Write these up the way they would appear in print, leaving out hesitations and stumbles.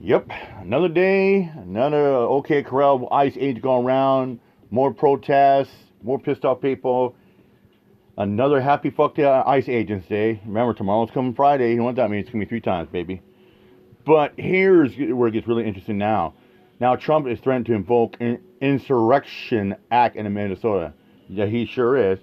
Yep, another day, another OK Corral ICE age going around, more protests, more pissed off people. Another happy fuck the ICE agents day. Remember, tomorrow's coming Friday. You know what that means? It's gonna be 3 times, baby. But here's where it gets really interesting now. Now Trump is threatening to invoke an insurrection act in Minnesota. Yeah, he sure is.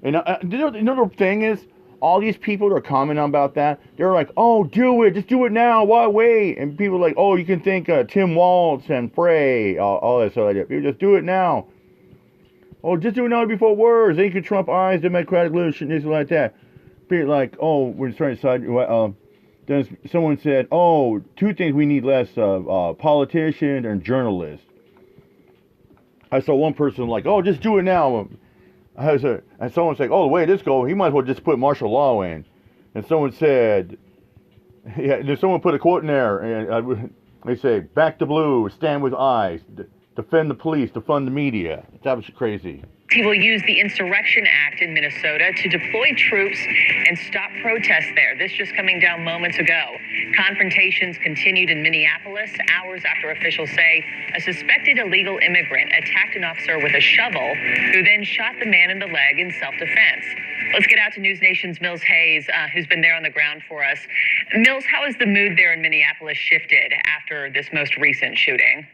And you know the thing is, all these people that are commenting about that, they're like, oh, do it, just do it now, why wait? And people are like, oh, you can thank Tim Walz and Frey, all that stuff like that. People just do it now. Oh, just do it now before words. They can Trump eyes, democratic leadership, things like that. People like, oh, we're trying to decide. Then someone said, oh, 2 things we need less of, politicians and journalists. I saw one person like, oh, just do it now. And someone said, oh, the way this goes, he might as well just put martial law in. And someone said, yeah, then someone put a quote in there, and they say, back the blue, stand with eyes, defend the police, defund the media. It's absolutely crazy. He will use the Insurrection Act in Minnesota to deploy troops and stop protests there. This just coming down moments ago. Confrontations continued in Minneapolis hours after officials say a suspected illegal immigrant attacked an officer with a shovel, who then shot the man in the leg in self-defense. Let's get out to News Nation's Mills Hayes, who's been there on the ground for us. Mills, how has the mood there in Minneapolis shifted after this most recent shooting?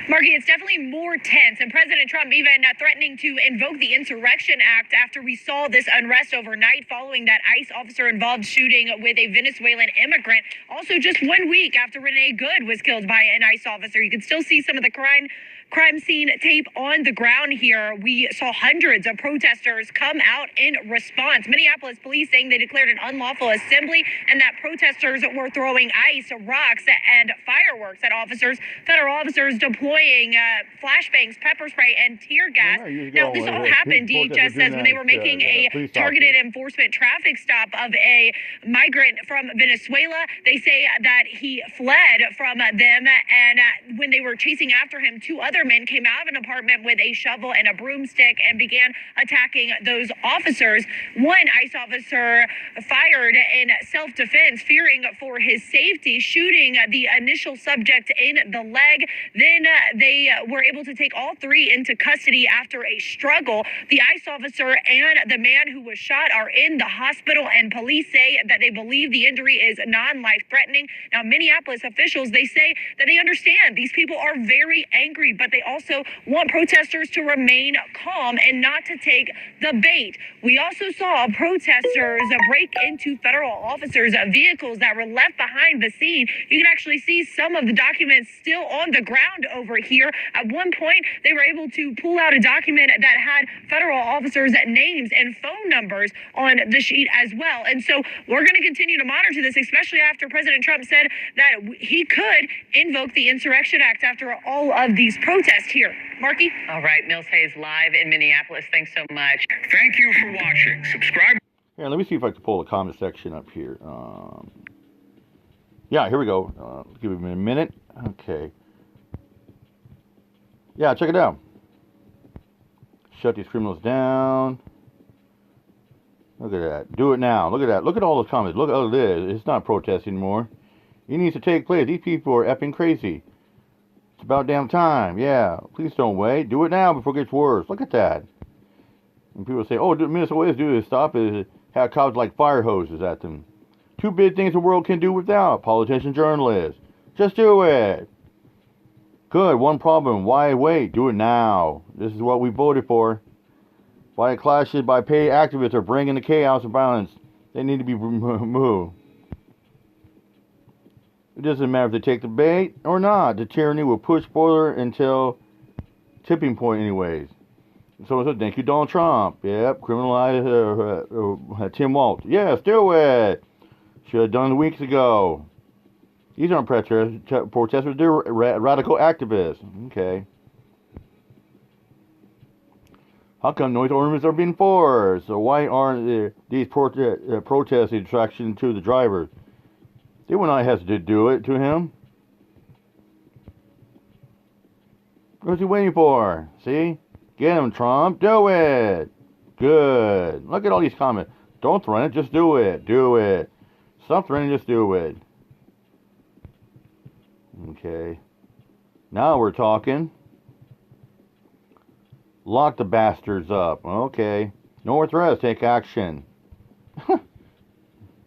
Margie, it's definitely more tense, and President Trump even threatening to invoke the Insurrection Act after we saw this unrest overnight following that ICE officer-involved shooting with a Venezuelan immigrant. Also, just 1 week after Renee Good was killed by an ICE officer. You can still see some of the crime scene tape on the ground here. We saw hundreds of protesters come out in response. Minneapolis police saying they declared an unlawful assembly and that protesters were throwing ice, rocks, and fireworks at officers. Federal officers deploying flashbangs, pepper spray, and tear gas. Now, this all happened, DHS says, when they were making a targeted enforcement traffic stop of a migrant from Venezuela. They say that he fled from them, and when they were chasing after him, 2 other men came out of an apartment with a shovel and a broomstick and began attacking those officers. One ICE officer fired in self-defense, fearing for his safety, shooting the initial subject in the leg. Then they were able to take all 3 into custody after a struggle. The ICE officer and the man who was shot are in the hospital, and police say that they believe the injury is non-life-threatening. Now, Minneapolis officials, they say that they understand these people are very angry, but they also want protesters to remain calm and not to take the bait. We also saw protesters break into federal officers' vehicles that were left behind the scene. You can actually see some of the documents still on the ground over here. At one point, they were able to pull out a document that had federal officers' names and phone numbers on the sheet as well. And so we're going to continue to monitor this, especially after President Trump said that he could invoke the Insurrection Act after all of these protests here. Marky? All right, Mills Hayes live in Minneapolis. Thanks so much. Thank you for watching. Subscribe. Yeah, let me see if I can pull the comment section up here. Yeah, here we go. Give it a minute. Okay. Yeah, check it out. Shut these criminals down. Look at that. Do it now. Look at that. Look at all those comments. Look at all it is. It's not protest anymore. It needs to take place. These people are effing crazy. It's about damn time. Yeah. Please don't wait. Do it now before it gets worse. Look at that. And people say, oh, Minnesota ways to do this. Stop it. Have cops like fire hoses at them. 2 big things the world can do without. Politicians, journalists. Just do it. Good. One problem. Why wait? Do it now. This is what we voted for. Violent clashes by paid activists are bringing the chaos and violence. They need to be removed. It doesn't matter if they take the bait or not. The tyranny will push further until tipping point anyways. So thank you, Donald Trump. Yep, criminalize Tim Walz. Yes, do it. Should have done it weeks ago. These aren't protesters, they're radical activists. Okay. How come noise ordinances are being enforced? So why aren't these protests a distraction to the drivers? They will not have to do it to him. What's he waiting for? See? Get him, Trump. Do it. Good. Look at all these comments. Don't threaten it. Just do it. Do it. Stop threatening. Just do it. Okay. Now we're talking. Lock the bastards up. Okay. North Rest, take action.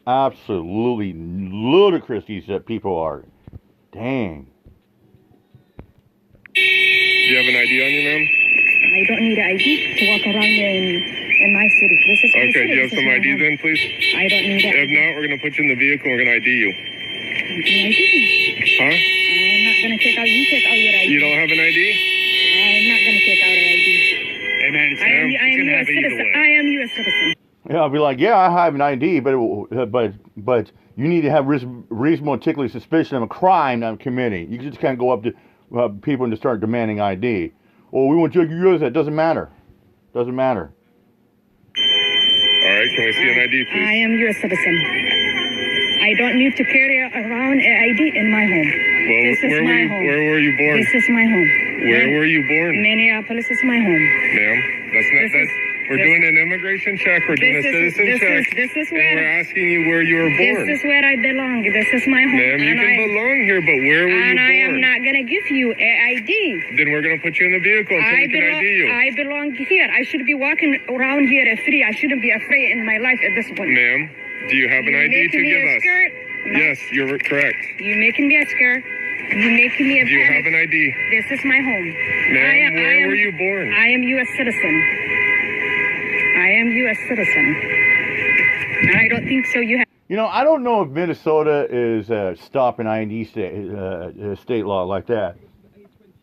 Absolutely ludicrous these people are. Dang. Do you have an ID on you, ma'am? I don't need an ID to walk around in my city. This is my Okay, city. do you have This is some my ID home. then, please? I don't need an If not, we're going to put you in the vehicle and we're going to ID you. ID. Huh? I'm not going to take out. You take out your ID. You don't have an ID? I'm not going to take out an ID. Hey, man, it's I am gonna U.S. happen either citizen. way. I am U.S. citizen. Yeah, I'll be like, yeah, I have an ID, but you need to have reasonable articulate suspicion of a crime that I'm committing. You just can't go up to people and just start demanding ID. Oh, we want to check your US. That doesn't matter. Doesn't matter. All right, can we see an ID, I please? am U.S. citizen. I don't need to carry around an ID in my home. Well, This is my home. where were you born? This is my home. Where were you born? Minneapolis is my home. Ma'am, that's not, This is- we're this- doing an immigration check, we're doing a citizen check, This is and we're where asking you where you were born. this is where I belong. This is my home. Ma'am, you and can I, belong here, but where were you and born? I am not gonna give you an ID. Then we're going to put you in the vehicle until we can ID you. I belong here. I should be walking around here free. I shouldn't be afraid in my life at this point. Ma'am, do you have an You ID to making me give a us? skirt? No. Yes, you're correct. You making me a skirt? You making me a Do you have panic? an ID? This is my home. Ma'am, where were you born? I am U.S. citizen. I am U.S. citizen. And I don't think so. You have. You know, I don't know if Minnesota is stopping ID state law like that.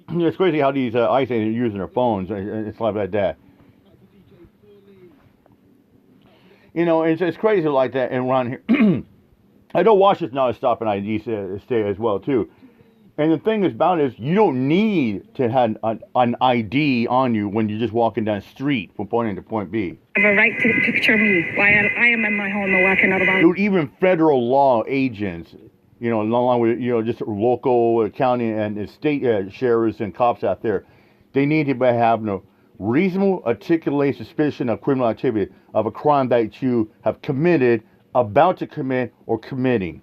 It's crazy how these ICE agents are using their phones and stuff like that. You know, it's crazy like that and around here. I know Washington now is stopping ID state as well too. And the thing about it is, you don't need to have an ID on you when you're just walking down the street from point A to point B. Have a right to picture me while I am in my home and walking around. Dude, even federal law agents, you know, along with, you know, just local, county, and state sheriffs and cops out there, they need to have no reasonable articulate suspicion of criminal activity of a crime that you have committed, about to commit, or committing.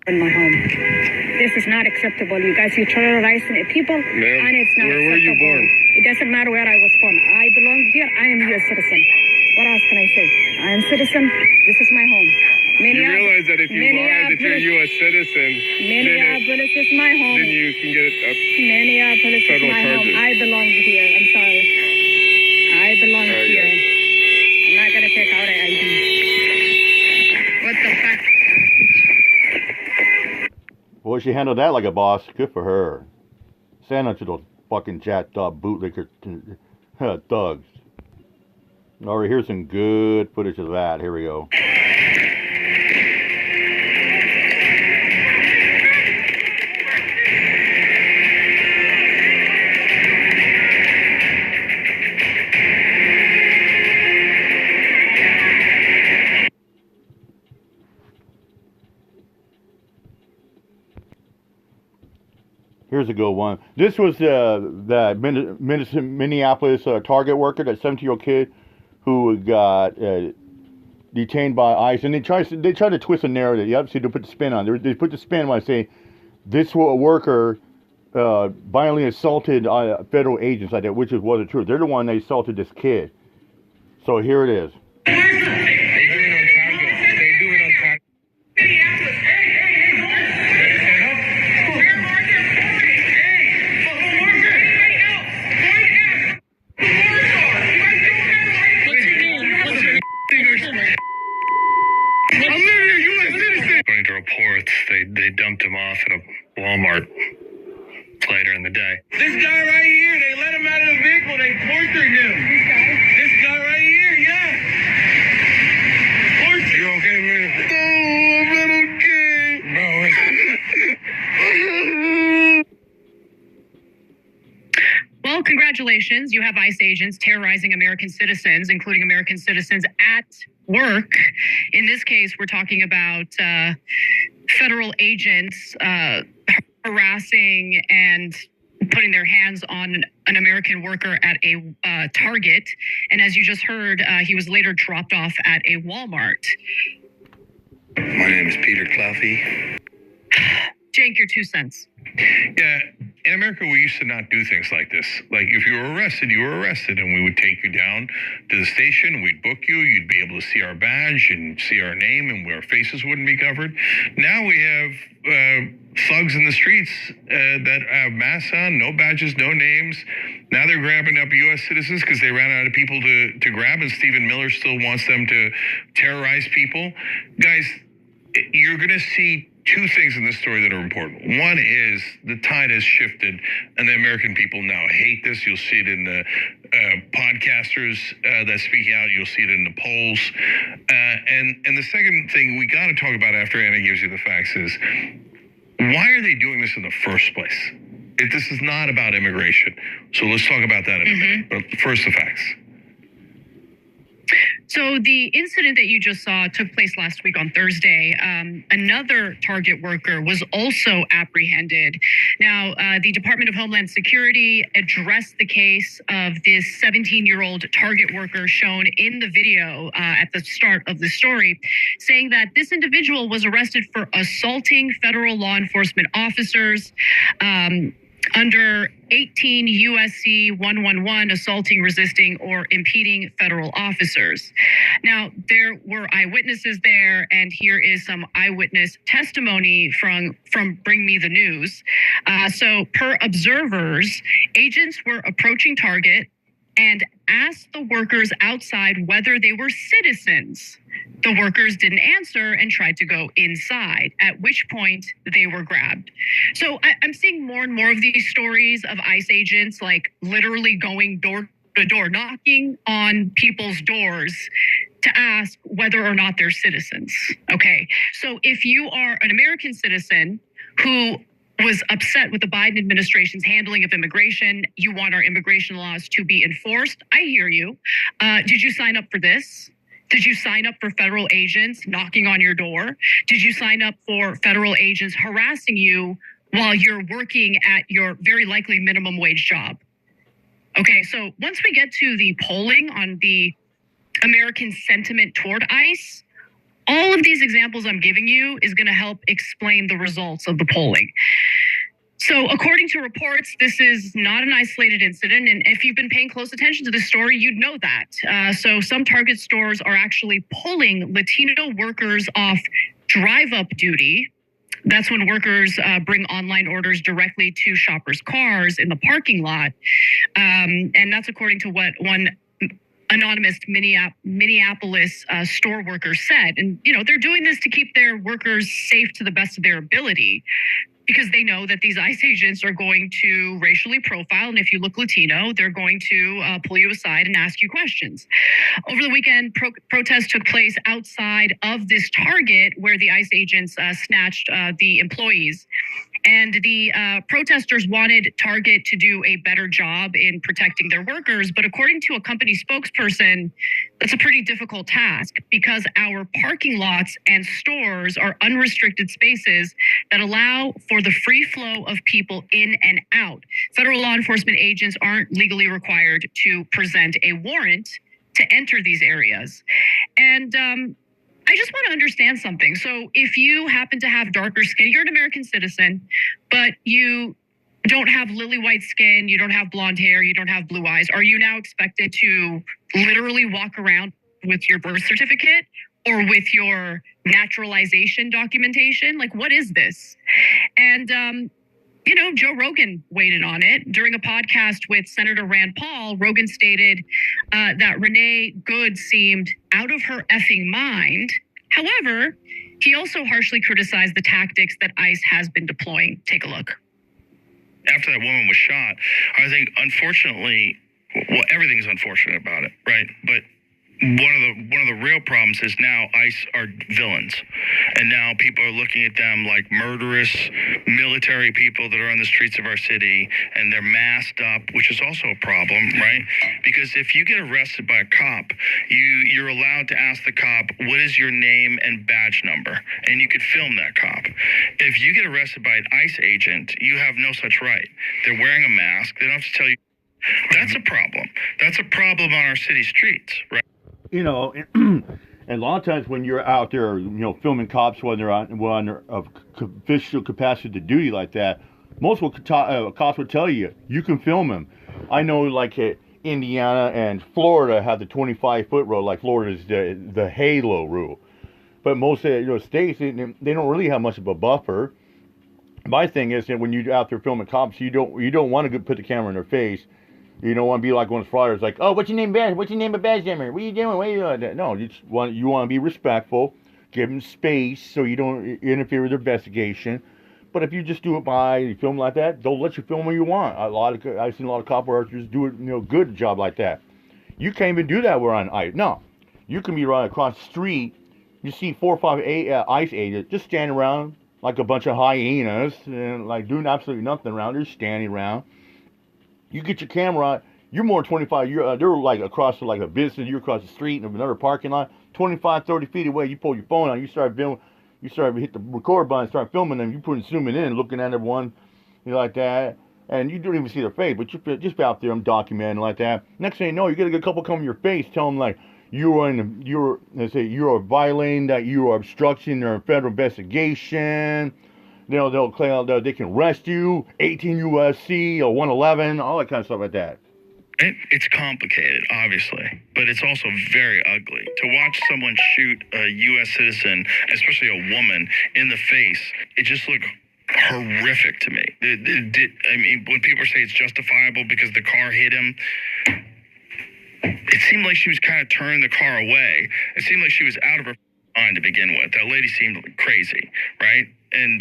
In my home. This is not acceptable. You guys, you're terrorizing people, Ma'am, and it's not where acceptable. were you born? It doesn't matter where I was born. I belong here. I am U.S. citizen. What else can I say? I am citizen. This is my home. You realize that if you lie that you're a U.S. citizen, Minneapolis is my home. then you can get Minneapolis is federal my home. charges. I belong here. I'm sorry. I belong All right, here. guys. I'm not gonna take out an ID. What the fuck? Boy, she handled that like a boss. Good for her. Stand up to those fucking jacked up bootlicker thugs. All right, here's some good footage of that. Here we go. Here's a good one. This was the Minneapolis Target worker, that 17-year-old kid who got detained by ICE, and they try to twist the narrative. You obviously, to put the spin on. They put the spin by saying this worker violently assaulted federal agents like that, which wasn't true. They're the one that assaulted this kid. So here it is. They do it on target. They do it on target. According to reports, they dumped him off at a Walmart later in the day. This guy right here, they let him out of the vehicle, they tortured him. This guy right here, yeah. Torture. You okay, man? No, I'm not okay. Well, congratulations. You have ICE agents terrorizing American citizens, including American citizens at work. In this case, we're talking about federal agents harassing and putting their hands on an American worker at a Target. And as you just heard, he was later dropped off at a Walmart. My name is Peter Cluffy. Jake, your 2 cents. Yeah, in America, we used to not do things like this. Like, if you were arrested, you were arrested, and we would take you down to the station, we'd book you, you'd be able to see our badge and see our name, and our faces wouldn't be covered. Now we have thugs in the streets that have masks on, no badges, no names. Now they're grabbing up U.S. citizens because they ran out of people to grab, and Stephen Miller still wants them to terrorize people. Guys, you're going to see two things in this story that are important. One is the tide has shifted, and the American people now hate this. You'll see it in the podcasters that speak out. You'll see it in the polls. And the second thing we got to talk about after Anna gives you the facts is, why are they doing this in the first place? This is not about immigration. So let's talk about that in a minute. But first, the facts. So the incident that you just saw took place last week on Thursday. Another Target worker was also apprehended. Now, the Department of Homeland Security addressed the case of this 17-year-old Target worker shown in the video at the start of the story, saying that this individual was arrested for assaulting federal law enforcement officers under 18 USC 111, assaulting, resisting, or impeding federal officers. Now, there were eyewitnesses there, and here is some eyewitness testimony from Bring Me the News. So per observers, agents were approaching Target and asked the workers outside whether they were citizens. The workers didn't answer and tried to go inside, at which point they were grabbed. So I'm seeing more and more of these stories of ICE agents, like literally going door to door, knocking on people's doors to ask whether or not they're citizens. Okay, so if you are an American citizen who was upset with the Biden administration's handling of immigration, you want our immigration laws to be enforced, I hear you. Did you sign up for this? Did you sign up for federal agents knocking on your door? Did you sign up for federal agents harassing you while you're working at your very likely minimum wage job? Okay, so once we get to the polling on the American sentiment toward ICE, all of these examples I'm giving you is going to help explain the results of the polling. So according to reports, this is not an isolated incident. And if you've been paying close attention to this story, you'd know that. So some Target stores are actually pulling Latino workers off drive-up duty. That's when workers bring online orders directly to shoppers' cars in the parking lot. And that's according to what one anonymous Minneapolis store worker said. And, you know, they're doing this to keep their workers safe to the best of their ability, because they know that these ICE agents are going to racially profile. And if you look Latino, they're going to pull you aside and ask you questions. Over the weekend, protests took place outside of this Target where the ICE agents snatched the employees. And the protesters wanted Target to do a better job in protecting their workers. But according to a company spokesperson, that's a pretty difficult task, because our parking lots and stores are unrestricted spaces that allow for the free flow of people in and out. Federal law enforcement agents aren't legally required to present a warrant to enter these areas. And I just want to understand something. So if you happen to have darker skin, you're an American citizen, but you don't have lily white skin, you don't have blonde hair, you don't have blue eyes, are you now expected to literally walk around with your birth certificate or with your naturalization documentation? Like, what is this? And, you know, Joe Rogan weighed in on it. During a podcast with Senator Rand Paul, Rogan stated that Renee Good seemed out of her effing mind. However, he also harshly criticized the tactics that ICE has been deploying. Take a look. After that woman was shot, I think, unfortunately, well, everything's unfortunate about it, right? But one of the real problems is now ICE are villains, and now people are looking at them like murderous military people that are on the streets of our city, and they're masked up, which is also a problem, right? Because if you get arrested by a cop, you're allowed to ask the cop, what is your name and badge number? And you could film that cop. If you get arrested by an ICE agent, you have no such right. They're wearing a mask. They don't have to tell you. That's a problem. That's a problem on our city streets, right? You know, And a lot of times when you're out there, filming cops when they're of official capacity to duty like that, most cops would tell you can film them. I know, like Indiana and Florida have the 25-foot rule, like Florida's the halo rule. But most states, they don't really have much of a buffer. My thing is that when you're out there filming cops, you don't want to put the camera in their face. You don't want to be like one of the flyers, like, oh, what's your name, badge? What's your name, badge number? What are you doing? What are you doing? No, you want to be respectful, give them space so you don't interfere with their investigation. But if you just do it you film like that, they'll let you film what you want. I've seen a lot of cop officers do it, good job like that. You can't even do that. We're on ICE. No, you can be running across the street. You see 4 or 5 ICE agents just standing around like a bunch of hyenas and like doing absolutely nothing around. They're standing around. You get your camera, you're more than 25, they're like across like a business, you're across the street in another parking lot, 25, 30 feet away, you pull your phone out, you start hit the record button, start filming them, you zooming in, looking at everyone, like that, and you don't even see their face, but you're just out there, I'm documenting like that. Next thing you know, you get a couple come in your face, tell them like, you are violating, that you are obstructing their federal investigation. They'll claim they can arrest you, 18 USC or 111, all that kind of stuff like that. It's complicated, obviously, but it's also very ugly. To watch someone shoot a U.S. citizen, especially a woman, in the face, it just looked horrific to me. I mean, when people say it's justifiable because the car hit him, it seemed like she was kind of turning the car away. It seemed like she was out of her mind to begin with. That lady seemed crazy, right? And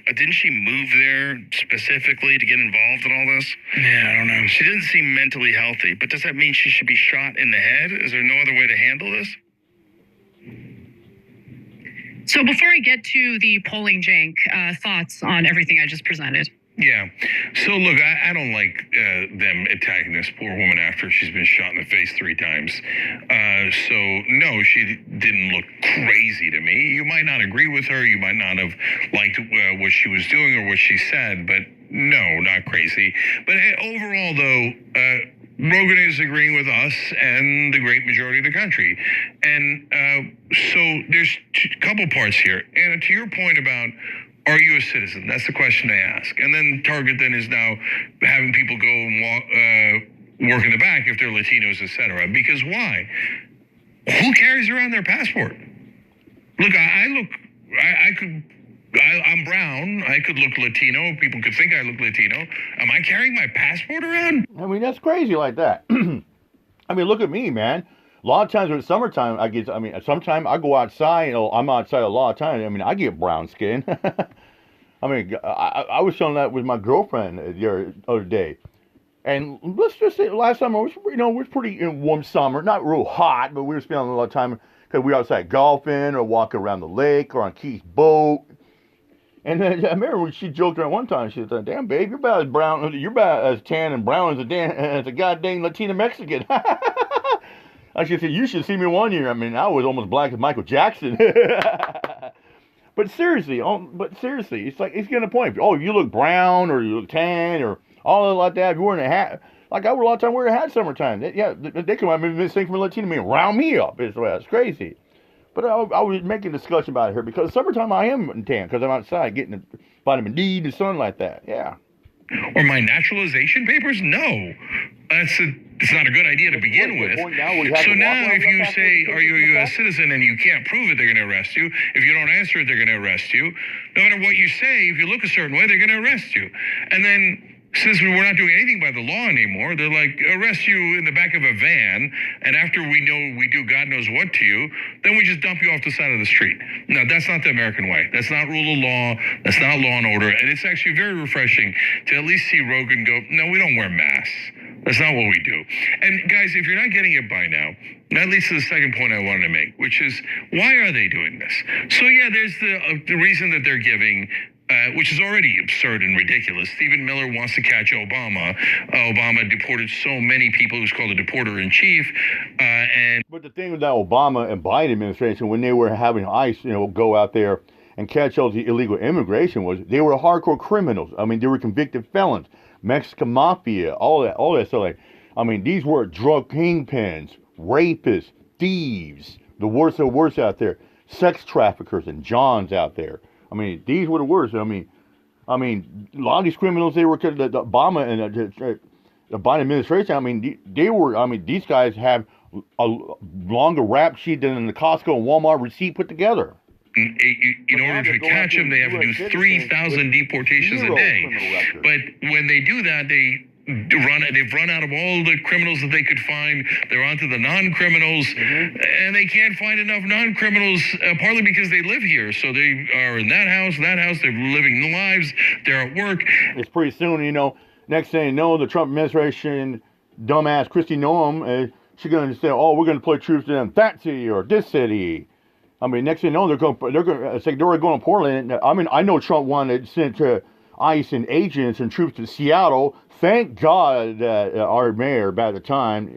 didn't she move there specifically to get involved in all this? Yeah, I don't know. She didn't seem mentally healthy, but does that mean she should be shot in the head? Is there no other way to handle this? So before I get to the polling, Jank, thoughts on everything I just presented? Yeah. So, look, I don't like them attacking this poor woman after she's been shot in the face 3 times. So, no, she didn't look crazy to me. You might not agree with her. You might not have liked what she was doing or what she said, but no, not crazy. But overall, though, Rogan is agreeing with us and the great majority of the country. And so there's a couple parts here. And to your point about, are you a citizen? That's the question they ask. And then Target then is now having people go and work in the back if they're Latinos, etc. Because why? Who carries around their passport? Look, I'm brown. I could look Latino. People could think I look Latino. Am I carrying my passport around? I mean, that's crazy like that. I mean, look at me, man. A lot of times when it's summertime, sometimes I go outside, I'm outside a lot of times. I mean, I get brown skin. I mean, I was showing that with my girlfriend the other day. And let's just say last summer, it was pretty warm summer. Not real hot, but we were spending a lot of time because we were outside golfing or walking around the lake or on Keith's boat. And then I remember when she joked around one time, she said, damn, babe, you're about as brown, you're about as tan and brown as a goddamn Latina Mexican. I should say, you should see me one year. I mean, I was almost black as Michael Jackson. But seriously, it's like, it's getting a point. Oh, if you look brown or you look tan or all like that, if you're wearing a hat, like I would a lot of time wear a hat summertime. They come out and this thing from Latino and round me up. It's crazy. But I was making a discussion about it here because summertime I am tan because I'm outside getting the vitamin D and the sun like that. Yeah. Or my naturalization papers? No. It's not a good idea to begin with. So now if you say, are you a U.S. citizen and you can't prove it, they're going to arrest you. If you don't answer it, they're going to arrest you. No matter what you say, if you look a certain way, they're going to arrest you. And then since we're not doing anything by the law anymore, they're like, arrest you in the back of a van, and after we know we do God knows what to you, then we just dump you off the side of the street. No, that's not the American way. That's not rule of law. That's not law and order. And it's actually very refreshing to at least see Rogan go, no, we don't wear masks. That's not what we do. And guys, if you're not getting it by now, that leads to the second point I wanted to make, which is, why are they doing this? So yeah, there's the reason that they're giving, which is already absurd and ridiculous. Stephen Miller wants to catch Obama. Obama deported so many people. Who's called a deporter-in-chief. But the thing with that Obama and Biden administration, when they were having ICE, go out there and catch all the illegal immigration, was they were hardcore criminals. I mean, they were convicted felons, Mexican mafia, all that stuff. I mean, these were drug kingpins, rapists, thieves, The worst of the worst out there. Sex traffickers and Johns out there. I mean, these were the worst. I mean, a lot of these criminals, they were the Obama and the Biden administration. I mean, they were. I mean, these guys have a longer rap sheet than the Costco and Walmart receipt put together. In order to catch them, they have to do 3,000 deportations a day. But when they do that, they've run out of all the criminals that they could find. They're onto the non-criminals, and they can't find enough non-criminals, partly because they live here. So they are in that house, they're living the lives, they're at work. It's pretty soon, you know, next thing you know, the Trump administration, dumbass Kristi Noem, she's going to say, oh, we're going to deploy troops in that city or this city. I mean, next thing you know, they're going to Portland. I mean, I know Trump wanted to send ICE and agents and troops to Seattle. Thank God that our mayor, at the time,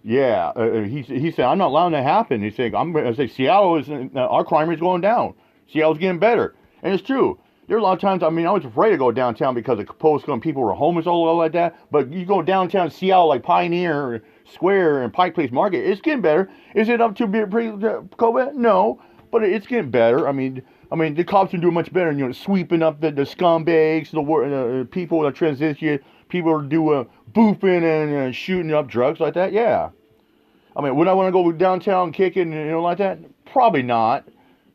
he said, I'm not allowing that to happen. He said, I'm going to say Seattle is, our crime rate is going down. Seattle's getting better. And it's true. There are a lot of times, I mean, I was afraid to go downtown because of postcode people were homeless all like that. But you go downtown Seattle, like Pioneer Square and Pike Place Market, it's getting better. Is it up to pre-COVID? No, but it's getting better. I mean, the cops are doing much better. You know, sweeping up the scumbags, the people that transition, people are doing boofing and shooting up drugs like that. Yeah, I mean, would I want to go downtown kicking, you know, like that? Probably not.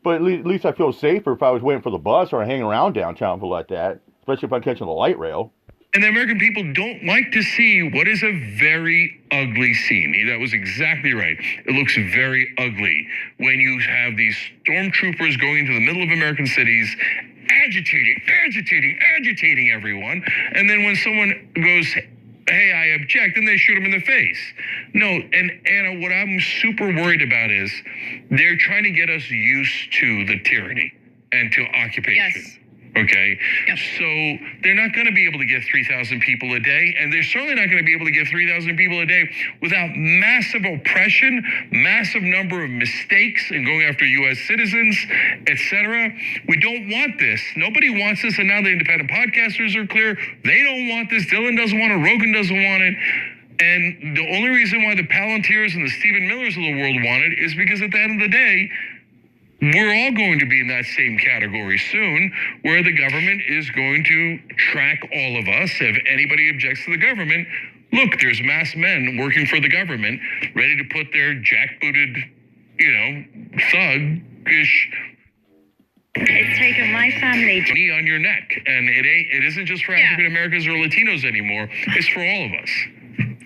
But at least I feel safer if I was waiting for the bus or hanging around downtown for like that, especially if I'm catching the light rail. And the American people don't like to see what is a very ugly scene. That was exactly right. It looks very ugly when you have these stormtroopers going into the middle of American cities, agitating everyone. And then when someone goes, hey, I object, then they shoot them in the face. No, and Anna, what I'm super worried about is they're trying to get us used to the tyranny and to occupation. Yes. Okay, Yep. So they're not going to be able to get 3,000 people a day, and they're certainly not going to be able to get 3,000 people a day without massive oppression, massive number of mistakes, and going after U.S. citizens, etc. We don't want this. Nobody wants this, and now the independent podcasters are clear. They don't want this. Dylan doesn't want it. Rogan doesn't want it. And the only reason why the Palantirs and the Stephen Millers of the world want it is because at the end of the day, we're all going to be in that same category soon, where the government is going to track all of us. If anybody objects to the government, look, there's masked men working for the government, ready to put their jackbooted, you know, thug-ish It's taken my family knee on your neck. And it isn't just for African Americans or Latinos anymore. It's for all of us.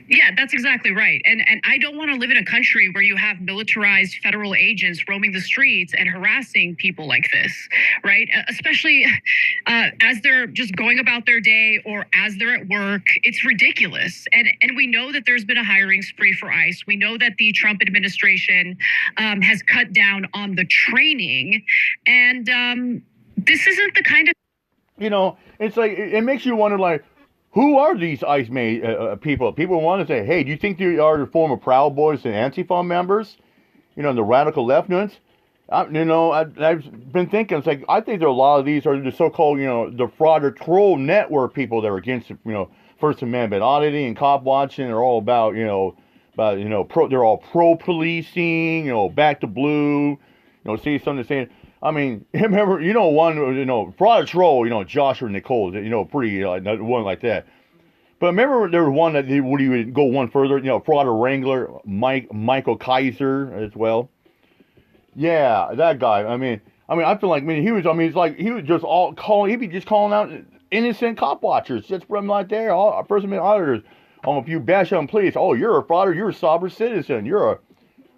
Yeah, that's exactly right. And I don't want to live in a country where you have militarized federal agents roaming the streets and harassing people like this, right? Especially as they're just going about their day or as they're at work. It's ridiculous. And we know that there's been a hiring spree for ICE. We know that the Trump administration has cut down on the training. And this isn't the kind of... You know, it's like, it makes you wonder, like, who are these ICE people? People want to say, hey, do you think they are the former Proud Boys and Antifa members? You know, the radical leftists? I've been thinking, it's like, I think there are a lot of these are the so-called, you know, the fraud or troll network people that are against, you know, First Amendment auditing and cop watching. They're all about, they're all pro-policing, you know, back to blue, you know, see something saying. I mean, remember, fraud or troll, Josh or Nicole, pretty, one like that. But remember, there was one that would even go one further, fraud or wrangler, Michael Kaiser as well. Yeah, that guy. I mean, I feel like, he was just he'd be just calling out innocent cop watchers, just from like there, all First Amendment auditors. If you bash on police, oh, you're a frauder, you're a sovereign citizen, you're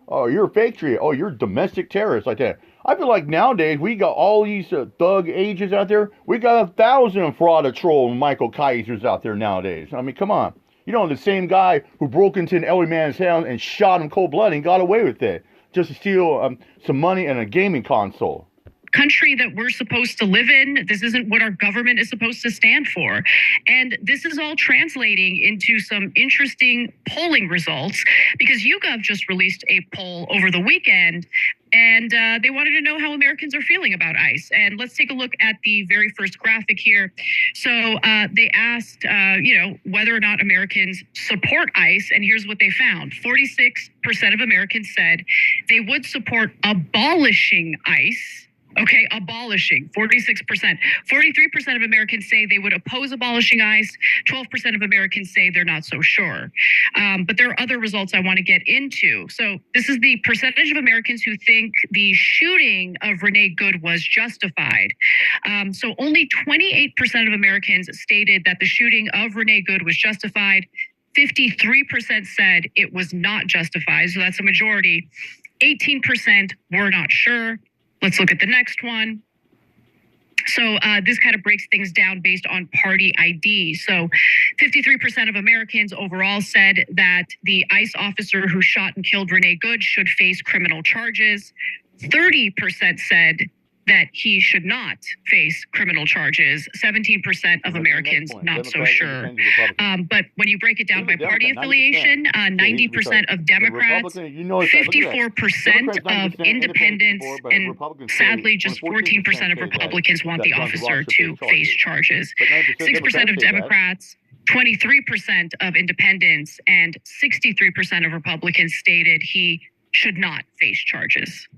a fake tree, oh, you're a domestic terrorist, like that. I feel like nowadays we got all these thug agents out there. We got 1,000 fraud or troll Michael Kaisers out there nowadays. I mean, come on. The same guy who broke into an elderly man's house and shot him cold-blooded and got away with it just to steal some money and a gaming console. Country that we're supposed to live in. This isn't what our government is supposed to stand for. And this is all translating into some interesting polling results because YouGov just released a poll over the weekend. And they wanted to know how Americans are feeling about ICE. And let's take a look at the very first graphic here. So they asked, whether or not Americans support ICE. And here's what they found. 46% of Americans said they would support abolishing ICE. Okay, abolishing, 46%. 43% of Americans say they would oppose abolishing ICE. 12% of Americans say they're not so sure. But there are other results I want to get into. So this is the percentage of Americans who think the shooting of Renee Good was justified. So only 28% of Americans stated that the shooting of Renee Good was justified. 53% said it was not justified. So that's a majority. 18% were not sure. Let's look at the next one. So this kind of breaks things down based on party ID. So 53% of Americans overall said that the ICE officer who shot and killed Renee Good should face criminal charges. 30% said that he should not face criminal charges. 17% of Americans not so sure. But when you break it down by party affiliation, 90% of Democrats, 54% of independents, and sadly just 14% of Republicans want the officer to face charges. 6% of Democrats, 23% of independents, and 63% of Republicans stated he should not face charges.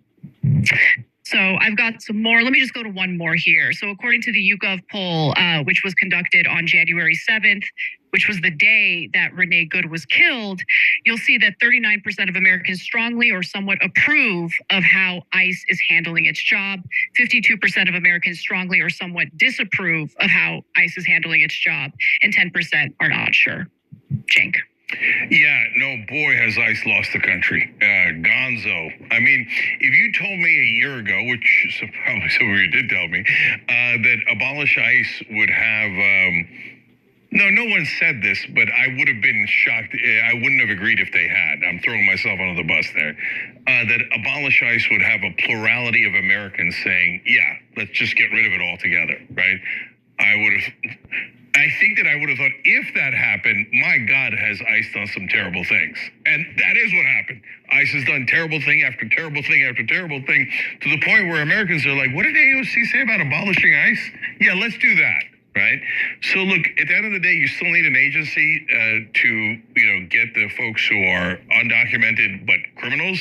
So I've got some more. Let me just go to one more here. So according to the YouGov poll, which was conducted on January 7th, which was the day that Renee Good was killed, you'll see that 39% of Americans strongly or somewhat approve of how ICE is handling its job. 52% of Americans strongly or somewhat disapprove of how ICE is handling its job. And 10% are not sure. Cenk. Yeah, no, boy, has ICE lost the country. Gonzo. I mean, if you told me a year ago, which probably some of you did tell me, that abolish ICE would have... no one said this, but I would have been shocked. I wouldn't have agreed if they had. I'm throwing myself under the bus there. That abolish ICE would have a plurality of Americans saying, yeah, let's just get rid of it altogether, right? I think that I would have thought if that happened, my God, has ICE done some terrible things. And that is what happened. ICE has done terrible thing after terrible thing after terrible thing, to the point where Americans are like, what did AOC say about abolishing ICE? Yeah, let's do that, right? So look, at the end of the day, you still need an agency to, get the folks who are undocumented but criminals,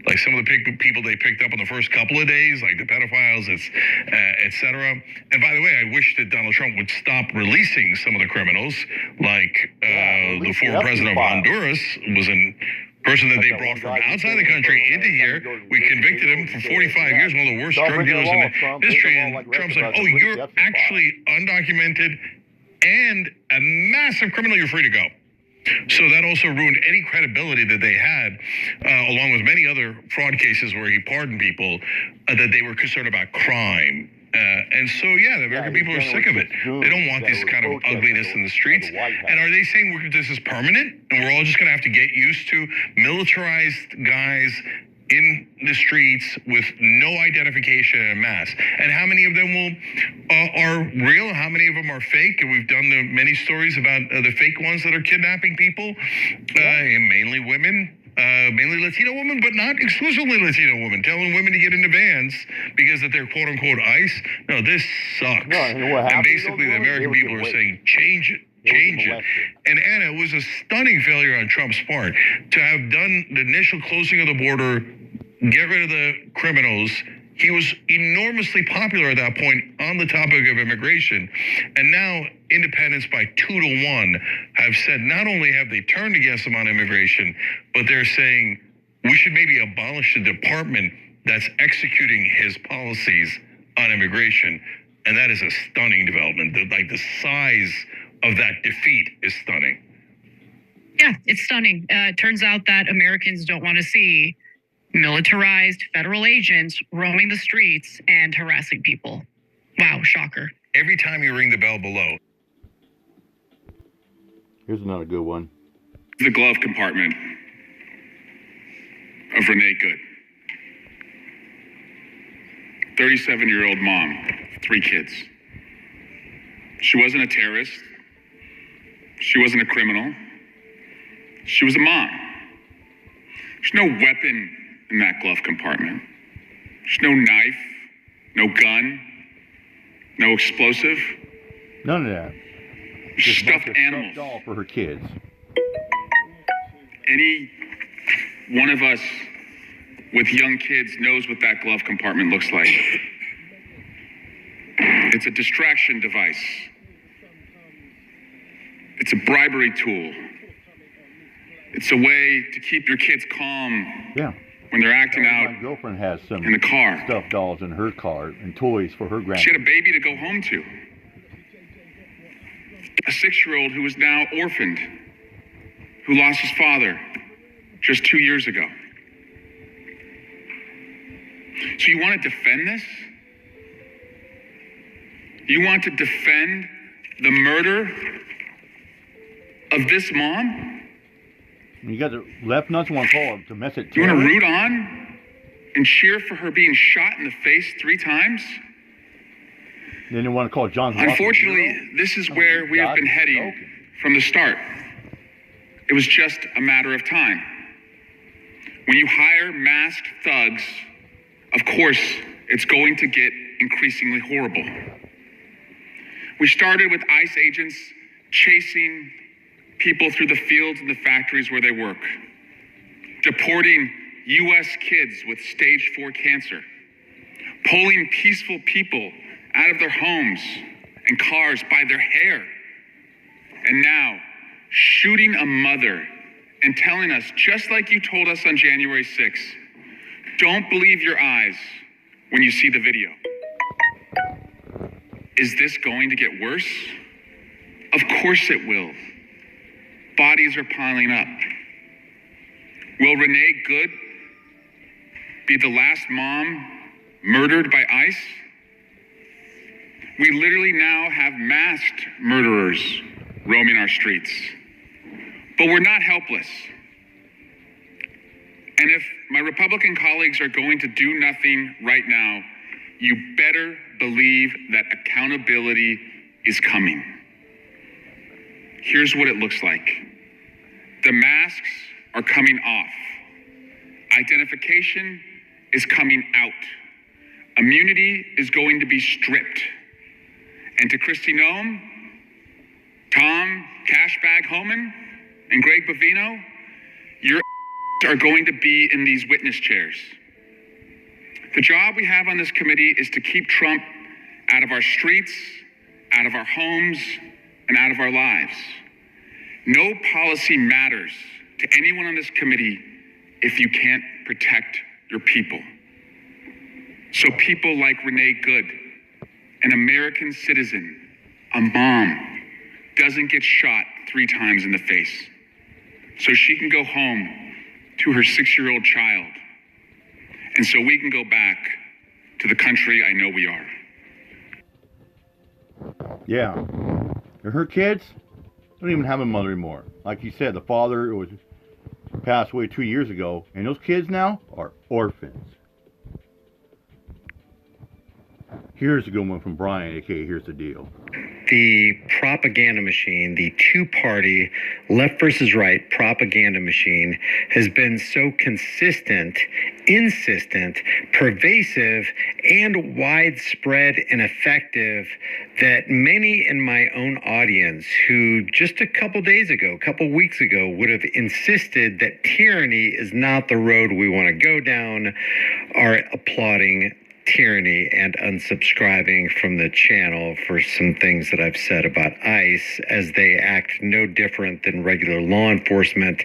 like some of the people they picked up on the first couple of days, like the pedophiles, et cetera. And by the way, I wish that Donald Trump would stop releasing some of the criminals, like the former president of Honduras was a person that they brought from outside the country into here. We convicted him for 45 years, one of the worst drug dealers in history. And Trump's like, oh, you're actually undocumented and a massive criminal, you're free to go. So that also ruined any credibility that they had, along with many other fraud cases where he pardoned people, that they were concerned about crime. And so, yeah, the American people are sick of it. They don't want this kind of ugliness in the streets. And are they saying this is permanent and we're all just going to have to get used to militarized guys in the streets with no identification and mass? And how many of them are real? How many of them are fake? And we've done many stories about the fake ones that are kidnapping people, mainly women. Mainly Latino women, but not exclusively Latino women, telling women to get into vans because that they're quote unquote ICE. No, this sucks. And basically the American people are saying, change it. Change it. And Anna, it was a stunning failure on Trump's part to have done the initial closing of the border, get rid of the criminals. He was enormously popular at that point on the topic of immigration. And now independents by 2-1 have said not only have they turned against him on immigration, but they're saying we should maybe abolish the department that's executing his policies on immigration. And that is a stunning development. The size of that defeat is stunning. Yeah, it's stunning. It turns out that Americans don't want to see militarized federal agents roaming the streets and harassing people. Wow, shocker. Every time you ring the bell below. Here's another good one. The glove compartment of Renee Good. 37-year-old mom, 3 kids. She wasn't a terrorist. She wasn't a criminal. She was a mom. There's no weapon in that glove compartment. There's no knife, no gun, no explosive. None of that. Just stuffed animals. Stuffed doll for her kids. Any one of us with young kids knows what that glove compartment looks like. It's a distraction device. It's a bribery tool. It's a way to keep your kids calm when they're acting out. My girlfriend has some in the car. Stuffed dolls in her car and toys for her grandkids. She had a baby to go home to. A 6-year-old who is now orphaned, who lost his father just 2 years ago. So you want to defend this? You want to defend the murder of this mom? You got the left nuts want to call it domestic You terror. want to root on and cheer for her being shot in the face 3 times? Then you want to call John. Unfortunately, this is where we have been heading from the start. It was just a matter of time. When you hire masked thugs, of course, it's going to get increasingly horrible. We started with ICE agents chasing people through the fields and the factories where they work, deporting U.S. kids with stage 4 cancer, pulling peaceful people out of their homes and cars by their hair, and now shooting a mother and telling us, just like you told us on January 6th, don't believe your eyes when you see the video. Is this going to get worse? Of course it will. Bodies are piling up. Will Renee Good be the last mom murdered by ICE? We literally now have masked murderers roaming our streets. But we're not helpless. And if my Republican colleagues are going to do nothing right now, you better believe that accountability is coming. Here's what it looks like. The masks are coming off. Identification is coming out. Immunity is going to be stripped. And to Kristi Noem, Tom Cashbag Homan, and Greg Bovino, your are going to be in these witness chairs. The job we have on this committee is to keep Trump out of our streets, out of our homes, and out of our lives. No policy matters to anyone on this committee if you can't protect your people. So people like Renee Good, an American citizen, a mom, doesn't get shot 3 times in the face. So she can go home to her 6-year-old child. And so we can go back to the country I know we are. Yeah. And her kids don't even have a mother anymore. Like you said, the father was passed away 2 years ago, and those kids now are orphans. Here's a good one from Brian, aka Here's the Deal. The propaganda machine, the two-party left versus right propaganda machine has been so consistent, insistent, pervasive, and widespread and effective that many in my own audience who just a couple days ago, a couple weeks ago, would have insisted that tyranny is not the road we want to go down are applauding tyranny and unsubscribing from the channel for some things that I've said about ICE, as they act no different than regular law enforcement,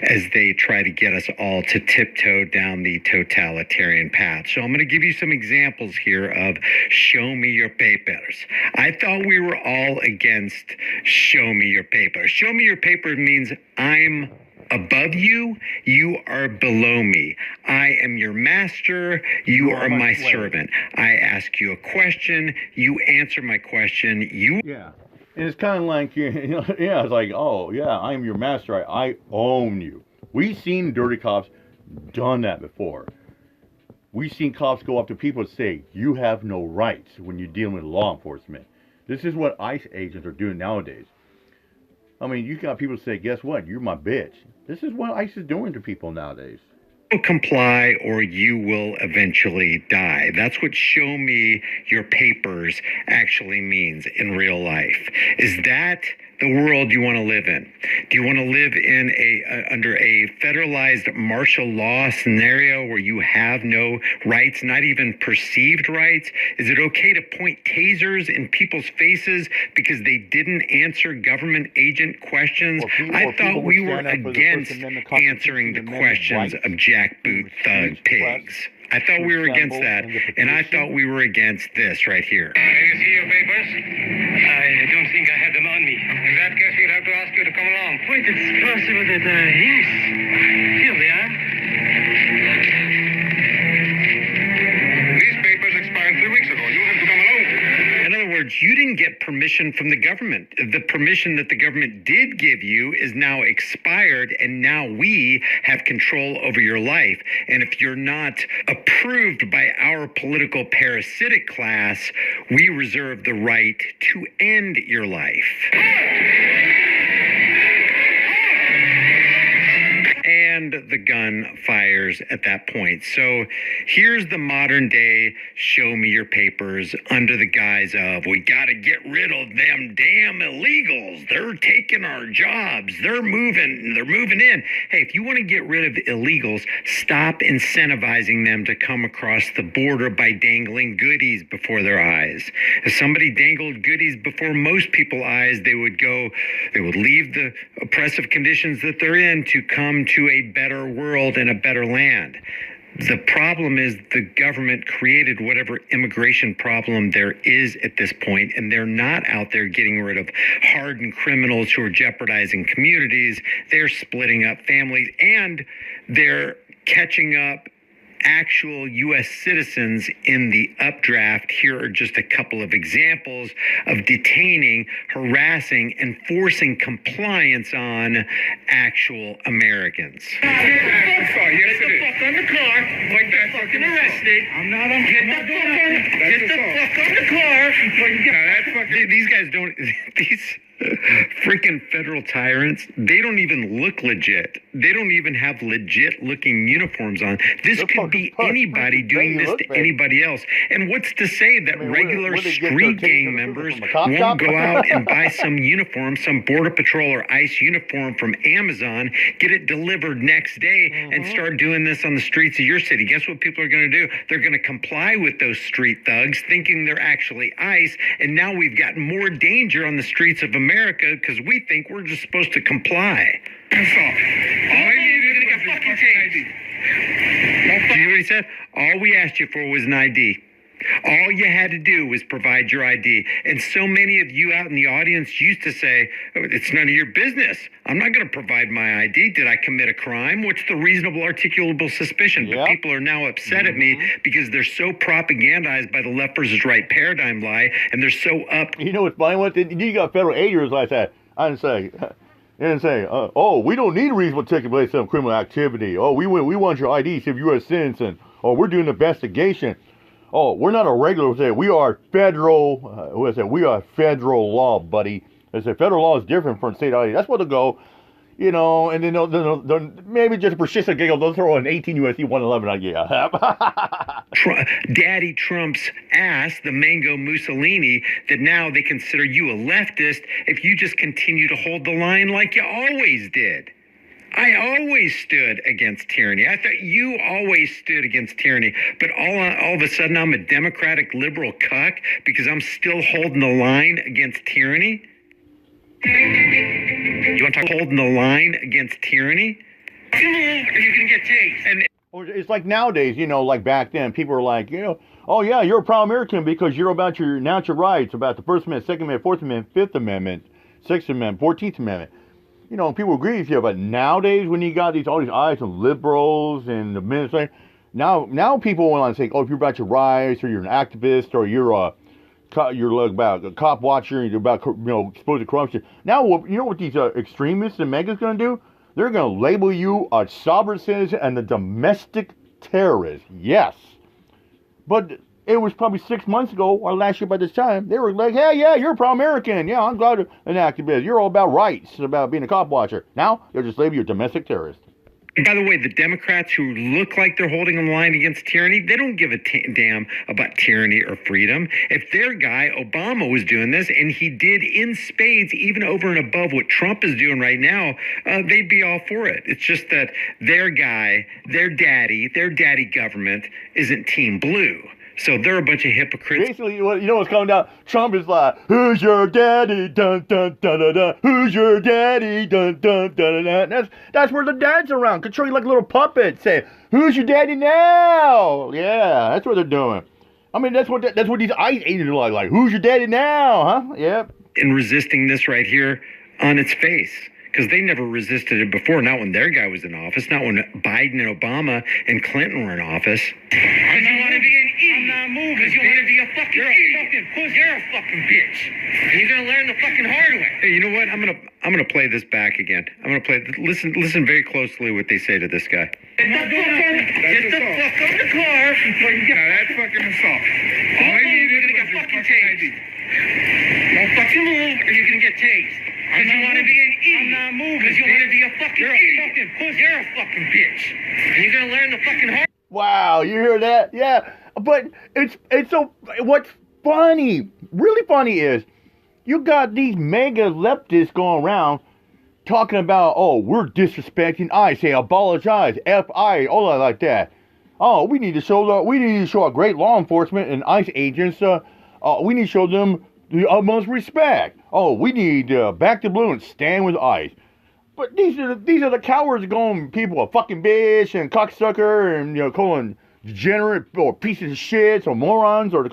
as they try to get us all to tiptoe down the totalitarian path. So I'm going to give you some examples here of show me your papers. I thought we were all against show me your papers. Show me your papers means I'm above you, you are below me. I am your master, you are my servant. I ask you a question, you answer my question, you... Yeah. And it's kind of like, you know, yeah, it's like, oh, yeah, I am your master, I own you. We've seen dirty cops done that before. We've seen cops go up to people and say, you have no rights when you're dealing with law enforcement. This is what ICE agents are doing nowadays. I mean, you got people say, guess what? You're my bitch. This is what ICE is doing to people nowadays. comply or you will eventually die. That's what show me your papers actually means in real life. Is that the world you want to live in? Do you want to live in under a federalized martial law scenario where you have no rights, not even perceived rights? Is it okay to point tasers in people's faces because they didn't answer government agent questions? I thought we were against answering the questions of jackboot thug pigs. I thought we were against that, and I thought we were against this right here. Can you see your papers? I don't think I have them on me. In that case, we'd have to ask you to come along. Wait, it's possible that, yes. Here they are. These papers expired 3 weeks ago. You'll have to come along. In other words, you didn't get permission from the government. The permission that the government did give you is now expired, and now we have control over your life. And if you're not approved by our political parasitic class, we reserve the right to end your life. And the gun fires at that point. So here's the modern day show me your papers under the guise of we got to get rid of them damn illegals. They're taking our jobs. They're moving in. Hey, if you want to get rid of illegals, stop incentivizing them to come across the border by dangling goodies before their eyes. If somebody dangled goodies before most people's eyes, they would leave the oppressive conditions that they're in to come to a better world and a better land. The problem is the government created whatever immigration problem there is at this point, and they're not out there getting rid of hardened criminals who are jeopardizing communities. They're splitting up families, and they're catching up actual U.S. citizens in the updraft. Here are just a couple of examples of detaining, harassing, and forcing compliance on actual Americans. Get the fuck on the car. Like that fucking arrested. I'm not on. Get the fuck on the car. These guys don't. These freaking federal tyrants, they don't even look legit. They don't even have legit looking uniforms on. This could be anybody doing this to anybody else. And what's to say that regular street gang members won't go out and buy some uniform, some Border Patrol or ICE uniform from Amazon, get it delivered next day, and start doing this on the streets of your city? Guess what people are going to do? They're going to comply with those street thugs, thinking they're actually ICE, and now we've got more danger on the streets of America because we think we're just supposed to comply. That's all. All I needed was a fucking ID. Do you hear what he said? All we asked you for was an ID. All you had to do was provide your ID. And so many of you out in the audience used to say, oh, it's none of your business. I'm not going to provide my ID. Did I commit a crime? What's the reasonable articulable suspicion? But people are now upset at me because they're so propagandized by the left versus right paradigm lie, and they're so up. You know what's funny? You got federal agents like that. I didn't say, oh, we don't need a reasonable ticket based on criminal activity. Oh, we want your ID, see if you're a citizen. Oh, we're doing an investigation. Oh, we're not a regular. We are federal. We are federal law, buddy. They say federal law is different from state ID. That's what they'll go, you know. And then they'll maybe just persistent giggle. They'll throw an 18 USC 111 idea. Daddy Trump's ass, the Mango Mussolini, that now they consider you a leftist if you just continue to hold the line like you always did. I always stood against tyranny. I thought you always stood against tyranny. But all of a sudden, I'm a democratic liberal cuck because I'm still holding the line against tyranny? You want to talk holding the line against tyranny? Or you're going to get tased. And it's like nowadays, you know, like back then, people were like, you know, oh, yeah, you're a proud American because you're about your natural rights, about the First Amendment, Second Amendment, Fourth Amendment, Fifth Amendment, Sixth Amendment, 14th Amendment. You know, people agree with you, but nowadays when you got all these eyes on liberals and the administration, now people want to say, oh, if you're about your rights, or you're an activist, or you're about a cop watcher, you're about, you know, exposed to corruption. Now, you know what these extremists and megas going to do? They're going to label you a sovereign citizen and a domestic terrorist. Yes, but it was probably 6 months ago or last year by this time, they were like, hey, yeah, you're a pro-American. Yeah, I'm glad an activist. You're all about rights, about being a cop watcher. Now, they'll just label you a domestic terrorist. And by the way, the Democrats who look like they're holding a line against tyranny, they don't give a damn about tyranny or freedom. If their guy, Obama, was doing this, and he did in spades, even over and above what Trump is doing right now, they'd be all for it. It's just that their guy, their daddy government isn't Team Blue. So they're a bunch of hypocrites. Basically, you know what's coming down? Trump is like, who's your daddy? Dun, dun, dun, dun, dun. Who's your daddy? Dun, dun, dun, dun, dun. That's where the dads are around, control you like a little puppet. Say, who's your daddy now? Yeah, that's what they're doing. I mean, that's what these ICE agents are like. Like, who's your daddy now? Huh? Yep. And resisting this right here on its face. Because they never resisted it before, not when their guy was in office, not when Biden and Obama and Clinton were in office. I'm not moving. Because you want to be a fucking idiot. You're a fucking bitch. And you're gonna learn the fucking hard way. Hey, you know what? I'm gonna play this back again. I'm gonna play. Listen very closely what they say to this guy. Get the fuck out of the car before you get. Now that's fucking assault. All I need You're gonna get fucking tased. Don't fucking move, or you're gonna get tased. Because you want to be an idiot. I'm not moving. Because you want to be a fucking idiot. You're a fucking bitch. And you're gonna learn the fucking hard. Wow, you hear that? Yeah, but it's so. What's funny, really funny, is you got these mega leftists going around talking about, oh, we're disrespecting ICE, say abolish ICE, FI, all that like that. Oh, we need to show our great law enforcement and ICE agents. We need to show them the utmost respect. Oh, we need back to blue and stand with ICE. But these are the cowards going people a fucking bitch and cocksucker and calling degenerate or pieces of shit or morons or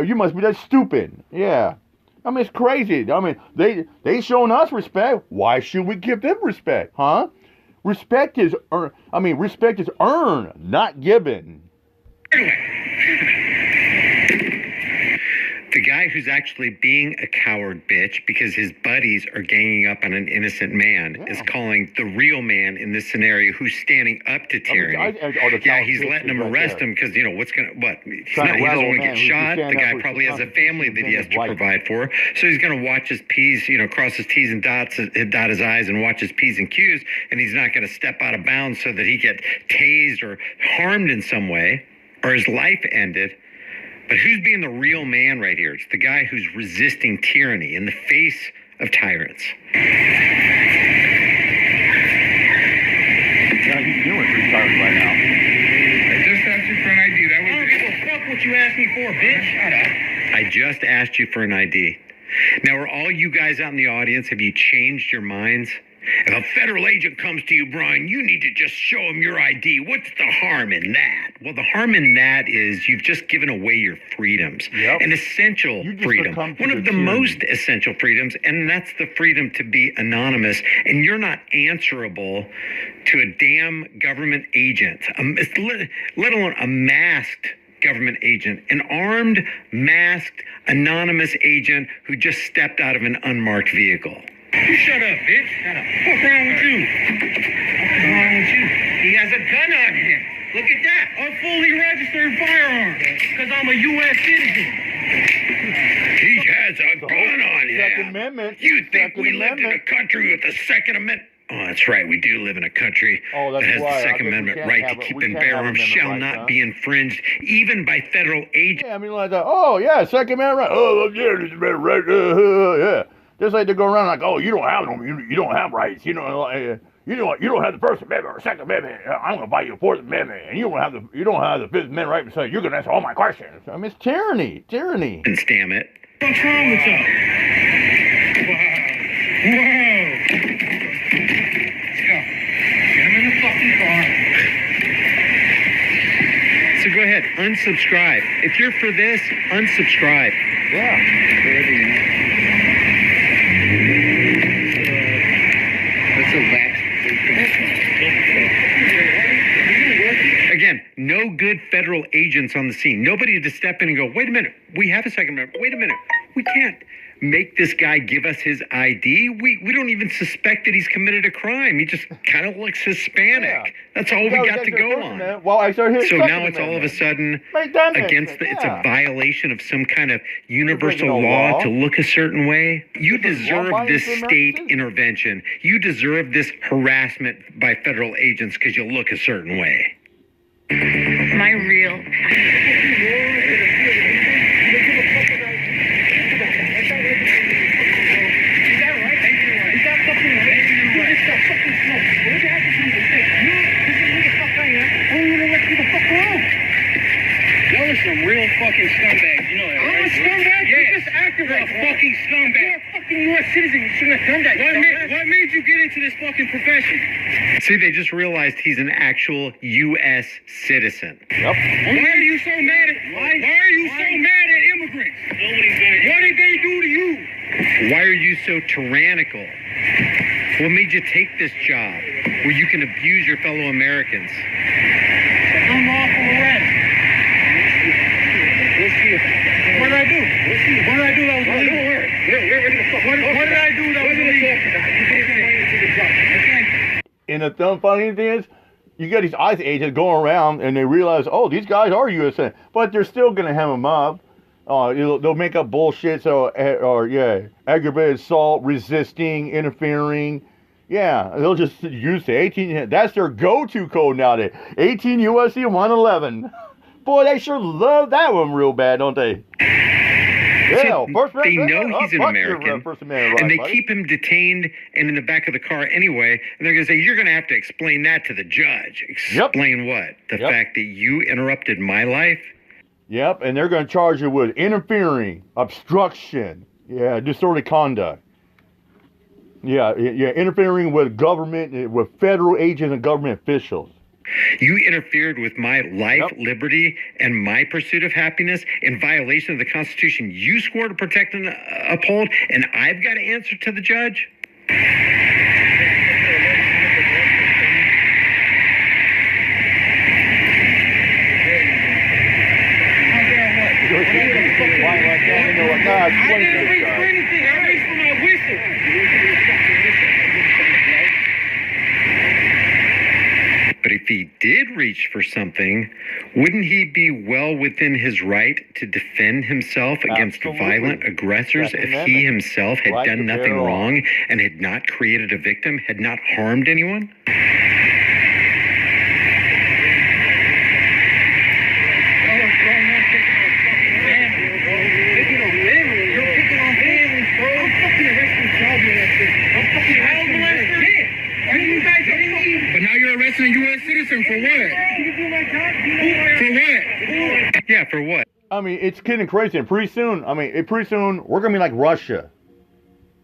you must be that stupid. Yeah. I mean, it's crazy. I mean, they showing us respect. Why should we give them respect, huh? Respect is earned, not given. The guy who's actually being a coward bitch because his buddies are ganging up on an innocent man is calling the real man in this scenario who's standing up to tyranny. He's letting him arrest him because, he doesn't want to get shot. The guy probably has a family that he has to provide for. So he's going to watch his P's, cross his T's and dot his I's and watch his P's and Q's. And he's not going to step out of bounds so that he gets tased or harmed in some way or his life ended. But who's being the real man right here? It's the guy who's resisting tyranny in the face of tyrants. Yeah, he's doing retarded right now. I just asked you for an ID. That was I don't give a fuck what you asked me for, bitch. Shut up. I just asked you for an ID. Now, are all you guys out in the audience, have you changed your minds? If a federal agent comes to you, Brian, you need to just show him your ID. What's the harm in that? Well, the harm in that is you've just given away your freedoms. Yep. An essential freedom. One of the most essential freedoms, and that's the freedom to be anonymous. And you're not answerable to a damn government agent, let alone a masked government agent, an armed, masked, anonymous agent who just stepped out of an unmarked vehicle. You shut up, bitch. Shut up. What's wrong with you? What's wrong with you? He has a gun on him. Look at that. A fully registered firearm. Because I'm a U.S. citizen. He has a gun on him. Second Amendment. You think we lived in a country with the Second Amendment? Oh, that's right. We do live in a country that has the Second Amendment right to keep and bear arms shall not be infringed, even by federal agents. Yeah, I mean, like that. Oh, yeah, Second Amendment right. Oh, yeah, this is right. Yeah. Just like they go around like, oh, you don't have them, you don't have rights, you don't have the First Amendment or Second Amendment. I'm gonna buy you the Fourth Amendment, and you don't have the Fifth Amendment right to say you're gonna answer all my questions. I mean, it's tyranny. And damn it. What's wrong with you? Wow. Let's go. Get him in the fucking car. So go ahead, unsubscribe. If you're for this, unsubscribe. Yeah. Again, no good federal agents on the scene. Nobody to step in and go, wait a minute, we have a second amendment. Wait a minute, we can't make this guy give us his ID. We don't even suspect that he's committed a crime. He just kind of looks Hispanic. Yeah. That's all we got to go on. Well, I started hearing So Second now it's all of a Amendment. sudden against it's a violation of some kind of universal law to look a certain way. You deserve this state intervention. You deserve this harassment by federal agents because you look a certain way. My real. Y'all are some real fucking scumbags, you know that, right? I'm a scumbag? Yes. You just acted like a fucking scumbag. You're a fucking U.S. citizen. You shouldn't have done that. What made you get into this fucking profession? See, they just realized he's an actual U.S. citizen. Yep. Why are you so mad at immigrants? What did they do to you? Why are you so tyrannical? What made you take this job where you can abuse your fellow Americans? Unlawful arrest. What did I do? What did I do that was illegal? What did I do that was illegal? And the funny thing is, you get these ICE agents going around and they realize, oh, these guys are U.S. citizens, but they're still going to hem them up. They'll make up bullshit, aggravated assault, resisting, interfering. Yeah, they'll just use the 18. That's their go-to code nowadays. 18 U.S.C. 111. Boy, they sure love that one real bad, don't they? Yeah, they know he's an American, and they buddy. keep him detained and in the back of the car anyway. And they're going to say, you're going to have to explain that to the judge. Explain what? The fact that you interrupted my life? Yep, and they're going to charge you with interfering, obstruction, disorderly conduct. Yeah, interfering with government, with federal agents and government officials. You interfered with my life, liberty, and my pursuit of happiness in violation of the Constitution you swore to protect and uphold, and I've got to answer to the judge? I didn't reach for anything. I reached for my whistle. But if he did reach for something, wouldn't he be well within his right to defend himself against violent aggressors if he himself had done nothing wrong and had not created a victim, had not harmed anyone? But now you're arresting a U.S. citizen for what? For what? Yeah, for what? I mean, it's getting crazy. And pretty soon, we're going to be like Russia.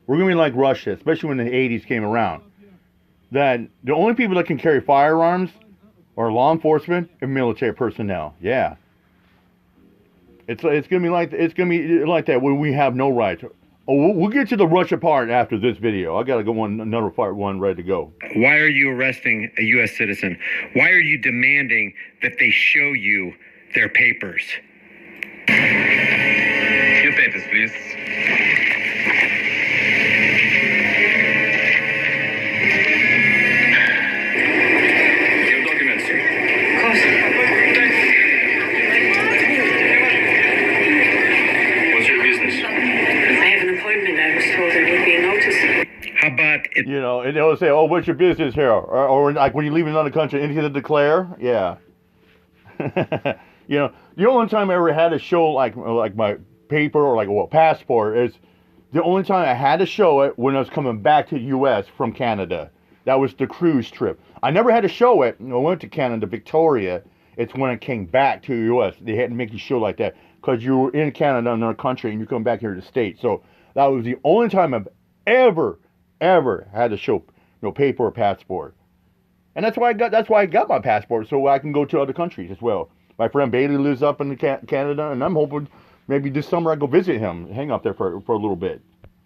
We're going to be like Russia, especially when the 80s came around. That the only people that can carry firearms are law enforcement and military personnel. Yeah. It's going to be like that when we have no rights. Oh, we'll get to the Russia part after this video. I got to go another part one ready to go. Why are you arresting a U.S. citizen? Why are you demanding that they show you their papers? Your papers, please. Your documents, sir. Of course. What's your business? I have an appointment. I was told there would be a notice. How about it? You know, and they'll say, "Oh, what's your business here?" Or like when you leave another country, anything to declare? Yeah. You know, the only time I ever had to show like my paper or like passport is the only time I had to show it when I was coming back to the U.S. from Canada. That was the cruise trip. I never had to show it. I went to Canada, Victoria. It's when I came back to the U.S. They had to make you show like that because you were in Canada, another country, and you come back here to the States. So that was the only time I've ever had to show paper or passport. And that's why I got my passport, so I can go to other countries as well. My friend Bailey lives up in Canada, and I'm hoping maybe this summer I go visit him, hang out there for a little bit.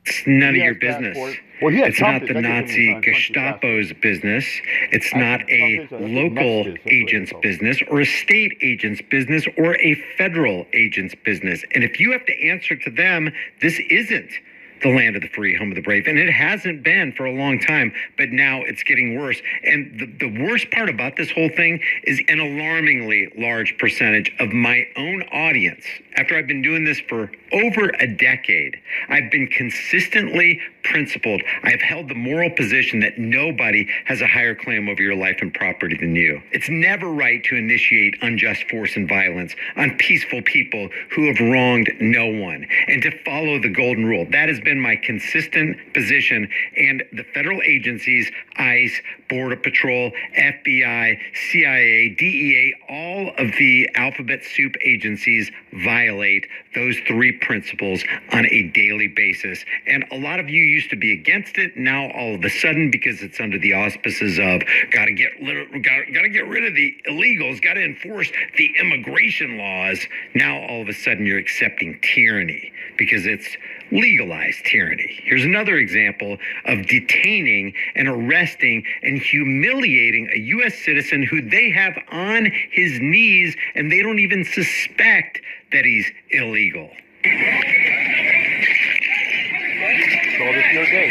It's none He of your has business. passport. Well, he has It's not Trump's. the That gives him Nazi Trump's passport. Gestapo's business. It's I not think a Trump is local Nexus, that's what agent's it's called. business or a state agent's business or a federal agent's business. And if you have to answer to them, this isn't the land of the free, home of the brave. And it hasn't been for a long time, but now it's getting worse. And the worst part about this whole thing is an alarmingly large percentage of my own audience, after I've been doing this for over a decade, I've been consistently principled. I have held the moral position that nobody has a higher claim over your life and property than you. It's never right to initiate unjust force and violence on peaceful people who have wronged no one, and to follow the golden rule. That has been my consistent position, and the federal agencies, ICE, Border Patrol, FBI, CIA, DEA, all of the alphabet soup agencies violate those three principles on a daily basis. And a lot of you used to be against it. Now, all of a sudden, because it's under the auspices of gotta get rid of the illegals, gotta enforce the immigration laws. Now, all of a sudden, you're accepting tyranny because it's legalized tyranny. Here's another example of detaining and arresting and humiliating a U.S. citizen who they have on his knees, and they don't even suspect that he's illegal. So this your day,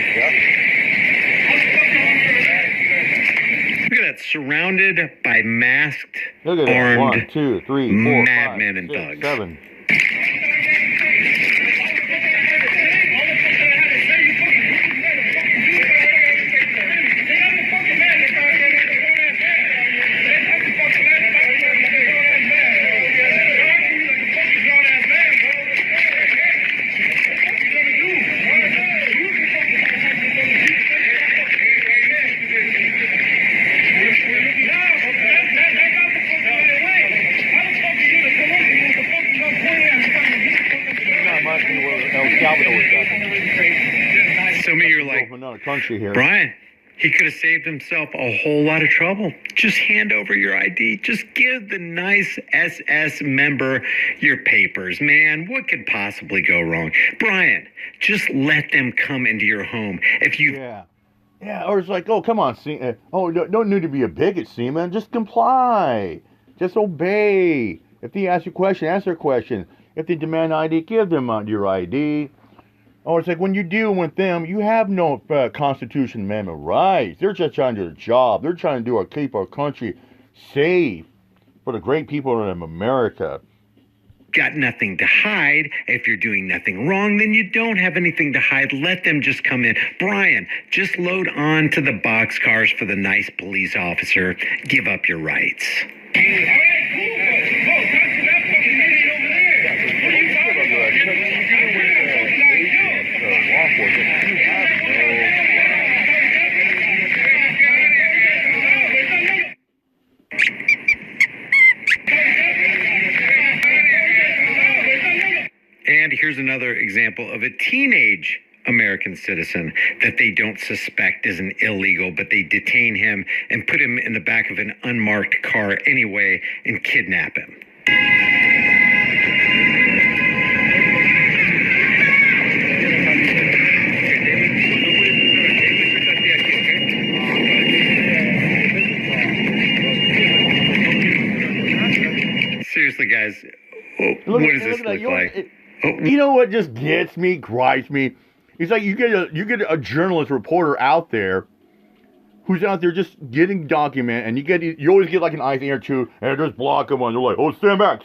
Look at that, surrounded by masked, Look at that. armed 1, 2, 3, 4, 5, madmen and 6, thugs. 7. Some of you are like, From another country here. Brian, he could have saved himself a whole lot of trouble. Just hand over your ID. Just give the nice SS member your papers, man. What could possibly go wrong? Brian, just let them come into your home. If you... Yeah, or it's like, oh, come on, don't need to be a bigot, Seaman. Just comply. Just obey. If they ask you a question, answer a question. If they demand ID, give them your ID. Oh, it's like when you're dealing with them, you have no Constitution Amendment rights. They're just trying to do their job. They're trying to keep our country safe for the great people of America. Got nothing to hide. If you're doing nothing wrong, then you don't have anything to hide. Let them just come in. Brian, just load on to the boxcars for the nice police officer. Give up your rights. And here's another example of a teenage American citizen that they don't suspect is an illegal, but they detain him and put him in the back of an unmarked car anyway and kidnap him. Seriously, guys, what does this look like? You know what just gets me, gripes me? It's like you get a journalist reporter out there who's out there just getting document, and you always get like an ICE or two, and just block them on. They're like, oh, stand back,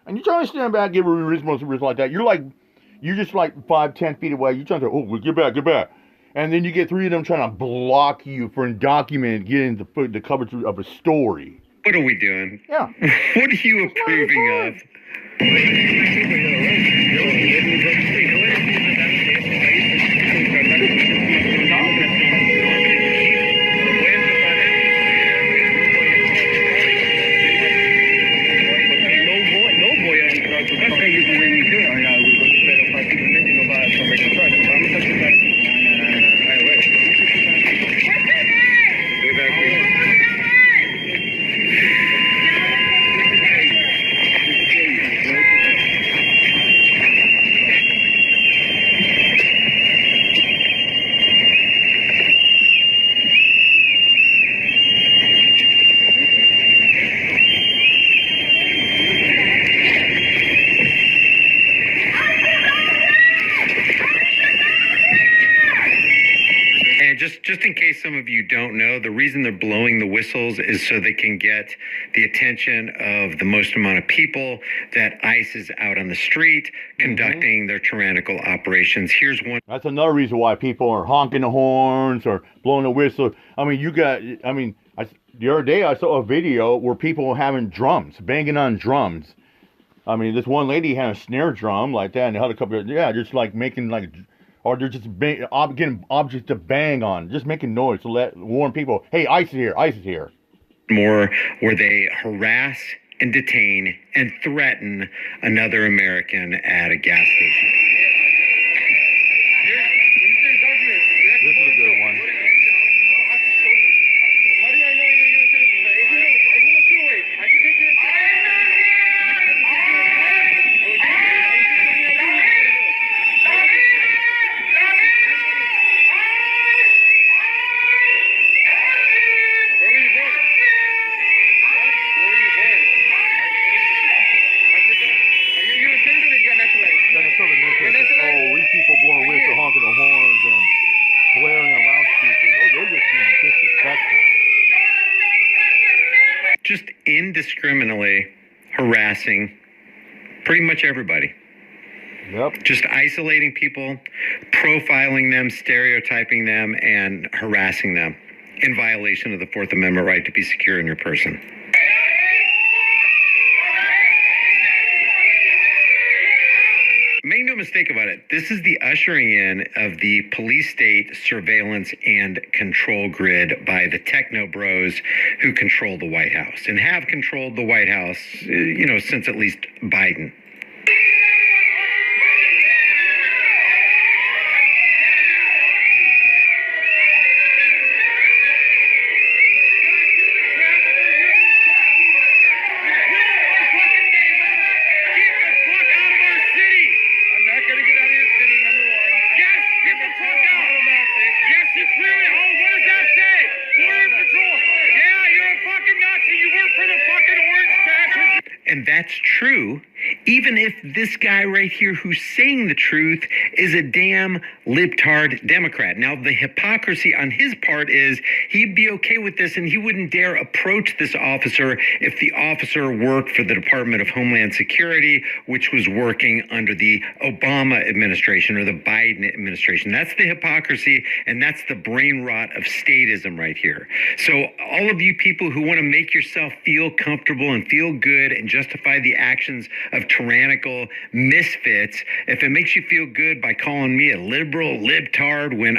and you try to stand back, give a reasonable response like that. You're just like 5-10 feet away. You're trying to, oh, get back, and then you get 3 of them trying to block you for undocumented getting the coverage of a story. What are we doing? Yeah. What are you approving of? Just in case some of you don't know, the reason they're blowing the whistles is so they can get the attention of the most amount of people that ICE is out on the street conducting their tyrannical operations. Here's one. That's another reason why people are honking the horns or blowing the whistle. I mean, the other day I saw a video where people were having drums, banging on drums. I mean, this one lady had a snare drum like that, and they had a couple of, just like making like, or they're just getting objects to bang on, just making noise to warn people, hey, ICE is here, ICE is here. More where they harass and detain and threaten another American at a gas station. This is a good one. Just indiscriminately harassing pretty much everybody. Yep. Just isolating people, profiling them, stereotyping them, and harassing them in violation of the Fourth Amendment right to be secure in your person. Make no mistake about it, this is the ushering in of the police state surveillance and control grid by the techno bros who control the White House and have controlled the White House, since at least Biden. And that's true, even if this guy right here who's saying the truth is a damn libtard Democrat. Now, the hypocrisy on his part is he'd be okay with this and he wouldn't dare approach this officer if the officer worked for the Department of Homeland Security, which was working under the Obama administration or the Biden administration. That's the hypocrisy, and that's the brain rot of statism right here. So all of you people who want to make yourself feel comfortable and feel good and justify the actions of tyrannical misfits, if it makes you feel good by calling me a liberal libtard when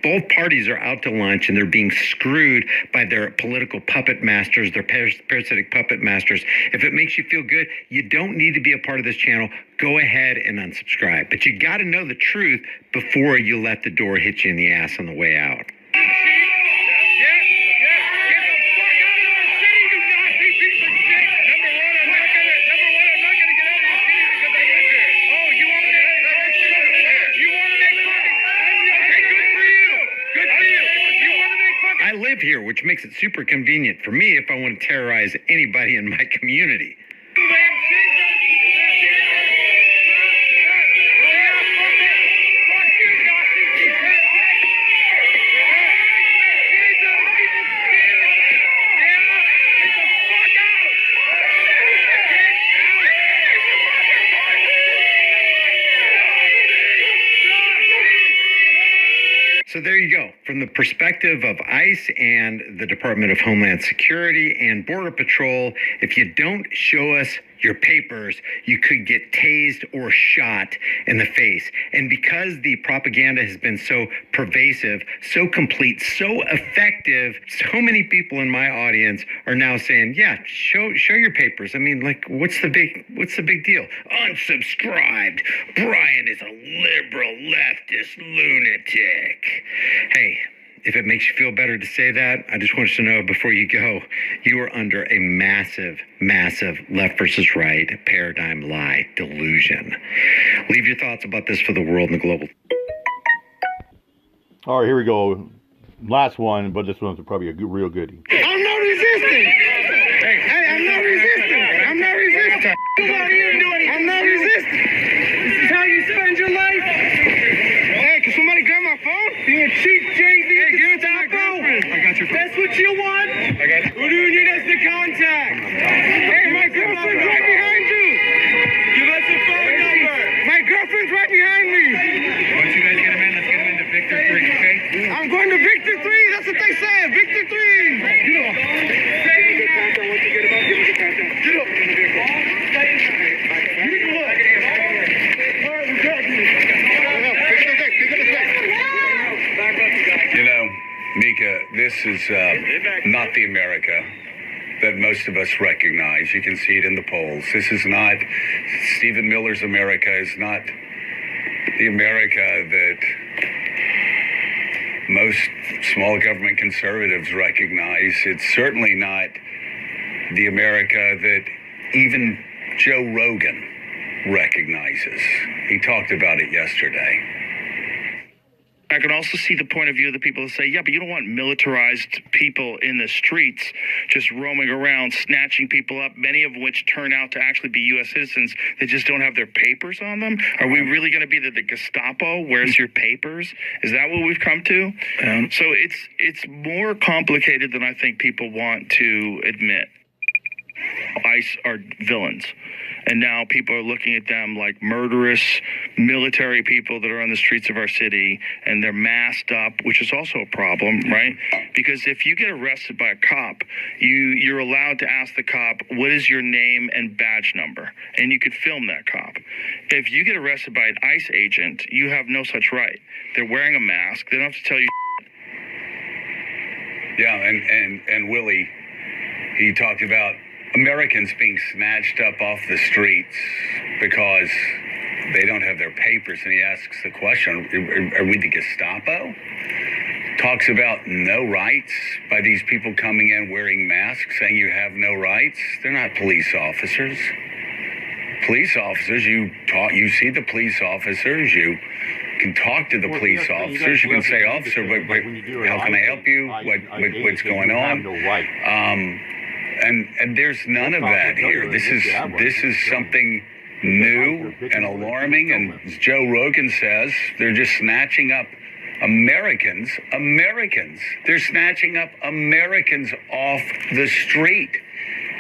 both parties are out to lunch and they're being screwed by their political puppet masters, their parasitic puppet masters. If it makes you feel good, you don't need to be a part of this channel. Go ahead and unsubscribe. But you got to know the truth before you let the door hit you in the ass on the way out. I live here, which makes it super convenient for me if I want to terrorize anybody in my community. So there you go. From the perspective of ICE and the Department of Homeland Security and Border Patrol, if you don't show us your papers, you could get tased or shot in the face. And because the propaganda has been so pervasive, so complete, so effective, so many people in my audience are now saying, yeah, show your papers. I mean, like, what's the big deal? Unsubscribed. Brian is a liberal leftist lunatic. Hey, if it makes you feel better to say that, I just want you to know before you go, you are under a massive, massive left versus right paradigm lie delusion. Leave your thoughts about this for the world and the global. All right, here we go. Last one, but this one's probably a real goodie. I'm not resisting. Hey, I'm not resisting. I'm not resisting. I'm not resisting. This is how you spend your life. Hey, can somebody grab my phone? You a cheap Jay-Z? That's what you want? I got it. Who do you need us to contact? Hey, my girlfriend's right behind you. Give us a phone number. My girlfriend's right behind me. Once you guys get him in, let's get him into Victor 3, okay? I'm going to Victor 3. That's what they say. Victor 3. Get up. Once you get him out, give us a contact. Get up in the vehicle. You know, Mika, this is not the America that most of us recognize. You can see it in the polls. This is not, Stephen Miller's America is not the America that most small government conservatives recognize. It's certainly not the America that even Joe Rogan recognizes. He talked about it yesterday. I can also see the point of view of the people that say, yeah, but you don't want militarized people in the streets just roaming around, snatching people up, many of which turn out to actually be U.S. citizens that just don't have their papers on them. Are we really going to be the Gestapo? Where's your papers? Is that what we've come to? So it's more complicated than I think people want to admit. ICE are villains. And now people are looking at them like murderous military people that are on the streets of our city, and they're masked up, which is also a problem, right? Because if you get arrested by a cop, you're allowed to ask the cop, what is your name and badge number? And you could film that cop. If you get arrested by an ICE agent, you have no such right. They're wearing a mask. They don't have to tell you. Yeah, and Willie, he talked about Americans being snatched up off the streets because they don't have their papers. And he asks the question, are we the Gestapo? Talks about no rights by these people coming in wearing masks, saying you have no rights. They're not police officers. Police officers, you see the police officers, you can talk to the police officers. You can say, officer, how can I help you? What's going on? And there's none of that here. This is something new and alarming. And as Joe Rogan says, they're just snatching up Americans. They're snatching up Americans off the street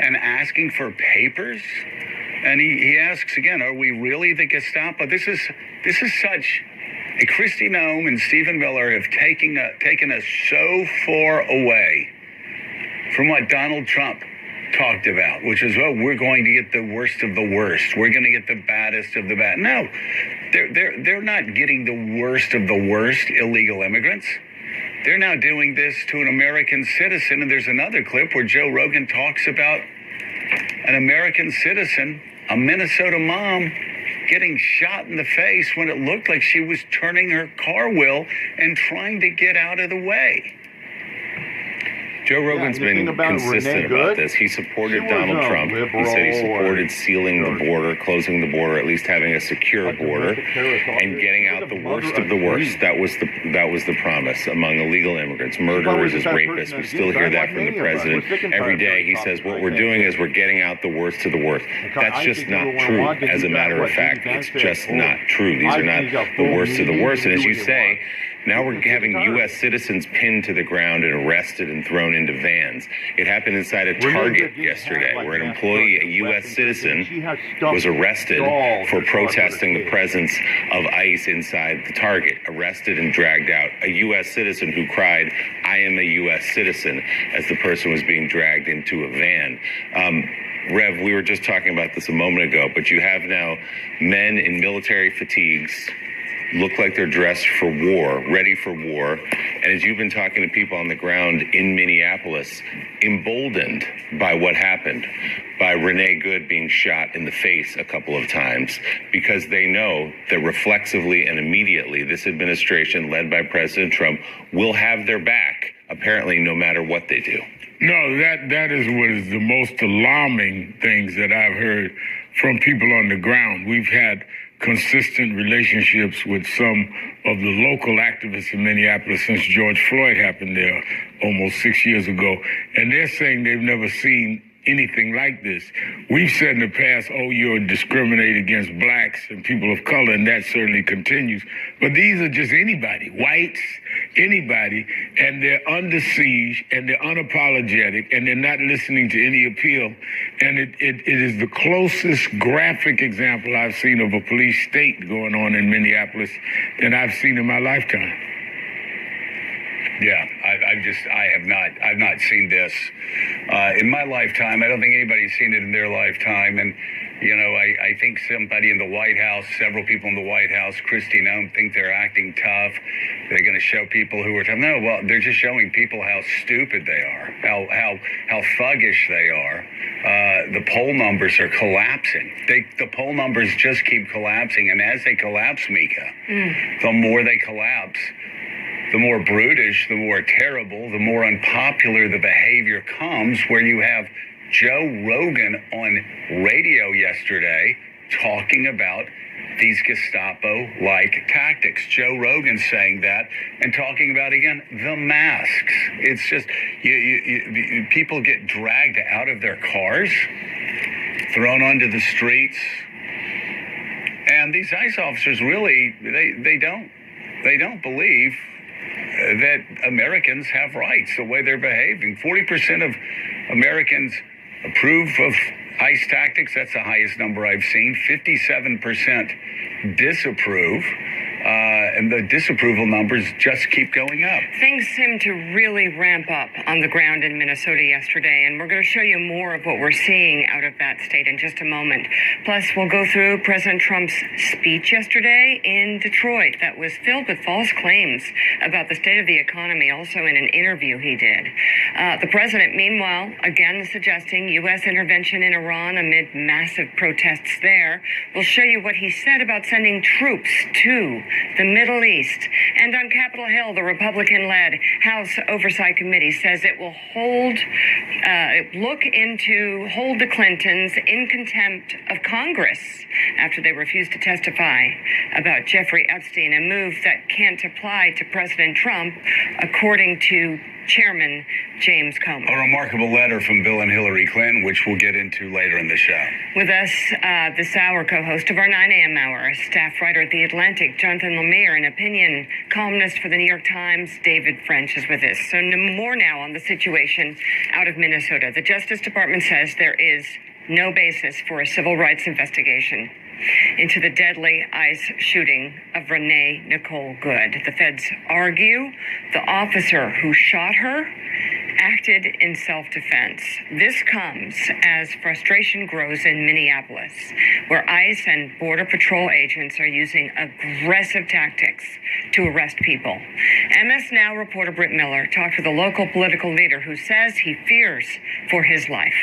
and asking for papers. And he asks again, are we really the Gestapo? This is such. Kristi Noem and Stephen Miller have taken us so far away from what Donald Trump talked about, which is, well, we're going to get the worst of the worst. We're going to get the baddest of the bad. No, they're not getting the worst of the worst illegal immigrants. They're now doing this to an American citizen. And there's another clip where Joe Rogan talks about an American citizen, a Minnesota mom, getting shot in the face when it looked like she was turning her car wheel and trying to get out of the way. Joe Rogan's been consistent about this. He supported Donald Trump. He said he supported sealing the border, closing the border, at least having a secure border, and getting out the worst of the worst. That was the promise among illegal immigrants, murderers, as rapists. We still hear that from the president every day. He says what we're doing is we're getting out the worst of the worst. That's just not true. As a matter of fact, it's just not true. These are not the worst of the worst. And as you say, now we're having U.S. citizens pinned to the ground and arrested and thrown into vans. It happened inside a Target yesterday where an employee, a U.S. citizen, was arrested for protesting the presence of ICE inside the Target, arrested and dragged out. A U.S. citizen who cried, "I am a U.S. citizen," as the person was being dragged into a van. Rev, we were just talking about this a moment ago, but you have now men in military fatigues, look like they're dressed for war, ready for war. And as you've been talking to people on the ground in Minneapolis, emboldened by what happened, by Renee Good being shot in the face a couple of times, because they know that reflexively and immediately this administration, led by President Trump, will have their back, apparently no matter what they do. No, that is what is the most alarming things that I've heard from people on the ground. We've had consistent relationships with some of the local activists in Minneapolis since George Floyd happened there almost 6 years ago. And they're saying they've never seen anything like this. We've said in the past, oh, you're discriminating against blacks and people of color, and that certainly continues. But these are just anybody, whites, anybody, and they're under siege, and they're unapologetic, and they're not listening to any appeal. And it is the closest graphic example I've seen of a police state going on in Minneapolis than I've seen in my lifetime. Yeah, I've not seen this in my lifetime. I don't think anybody's seen it in their lifetime. And, you know, I think somebody in the White House, several people in the White House, Kristi Noem, think they're acting tough. They're going to show people who are tough. No, well, they're just showing people how stupid they are, how thuggish they are. The poll numbers are collapsing. The poll numbers just keep collapsing. And as they collapse, Mika, the more they collapse, the more brutish, the more terrible, the more unpopular the behavior comes, where you have Joe Rogan on radio yesterday talking about these Gestapo-like tactics. Joe Rogan saying that and talking about, again, the masks. It's just, people get dragged out of their cars, thrown onto the streets, and these ICE officers really, they don't believe that Americans have rights the way they're behaving. 40% of Americans approve of ICE tactics. That's the highest number I've seen. 57% disapprove. And the disapproval numbers just keep going up. Things seem to really ramp up on the ground in Minnesota yesterday, and we're going to show you more of what we're seeing out of that state in just a moment. Plus, we'll go through President Trump's speech yesterday in Detroit that was filled with false claims about the state of the economy, also in an interview he did. The president, meanwhile, again suggesting U.S. intervention in Iran amid massive protests there. We'll show you what he said about sending troops to the Middle East. And on Capitol Hill, the Republican-led House Oversight Committee says it will hold the Clintons in contempt of Congress after they refused to testify about Jeffrey Epstein, a move that can't apply to President Trump, according to Chairman James Comer. A remarkable letter from Bill and Hillary Clinton, which we'll get into later in the show. With us this hour, co-host of our 9 a.m. hour, staff writer at The Atlantic, Jonathan Lemire, and opinion columnist for The New York Times, David French, is with us. So more now on the situation out of Minnesota. The Justice Department says there is no basis for a civil rights investigation into the deadly ICE shooting of Renee Nicole Good. The feds argue the officer who shot her acted in self-defense. This comes as frustration grows in Minneapolis, where ICE and Border Patrol agents are using aggressive tactics to arrest people. MS Now reporter Britt Miller talked with a local political leader who says he fears for his life.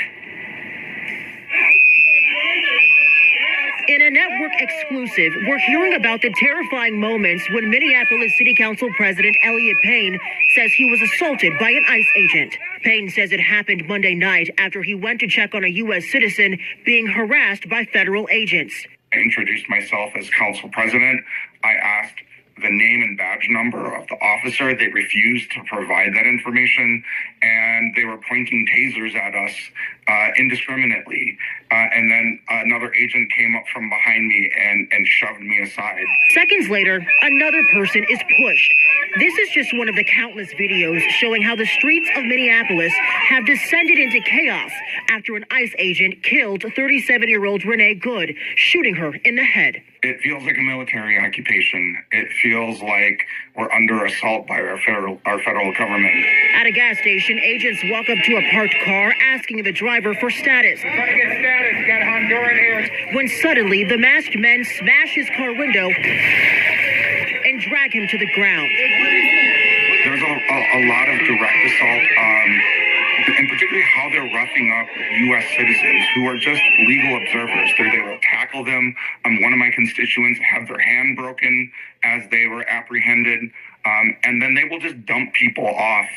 In a network exclusive, we're hearing about the terrifying moments when Minneapolis City Council President Elliot Payne says he was assaulted by an ICE agent. Payne says it happened Monday night after he went to check on a U.S. citizen being harassed by federal agents. I introduced myself as council president. I asked the name and badge number of the officer. They refused to provide that information, and they were pointing tasers at us indiscriminately. And then another agent came up from behind me and shoved me aside. Seconds later, another person is pushed. This is just one of the countless videos showing how the streets of Minneapolis have descended into chaos after an ICE agent killed 37-year-old Renee Good, shooting her in the head. It feels like a military occupation. It feels like we're under assault by our federal government. At a gas station, agents walk up to a parked car asking the driver for status. Try to get status, got Honduran here. When suddenly the masked men smash his car window and drag him to the ground. There's a lot of direct assault, and particularly how they're roughing up U.S. citizens who are just legal observers. They will tackle them. One of my constituents had their hand broken as they were apprehended, and then they will just dump people off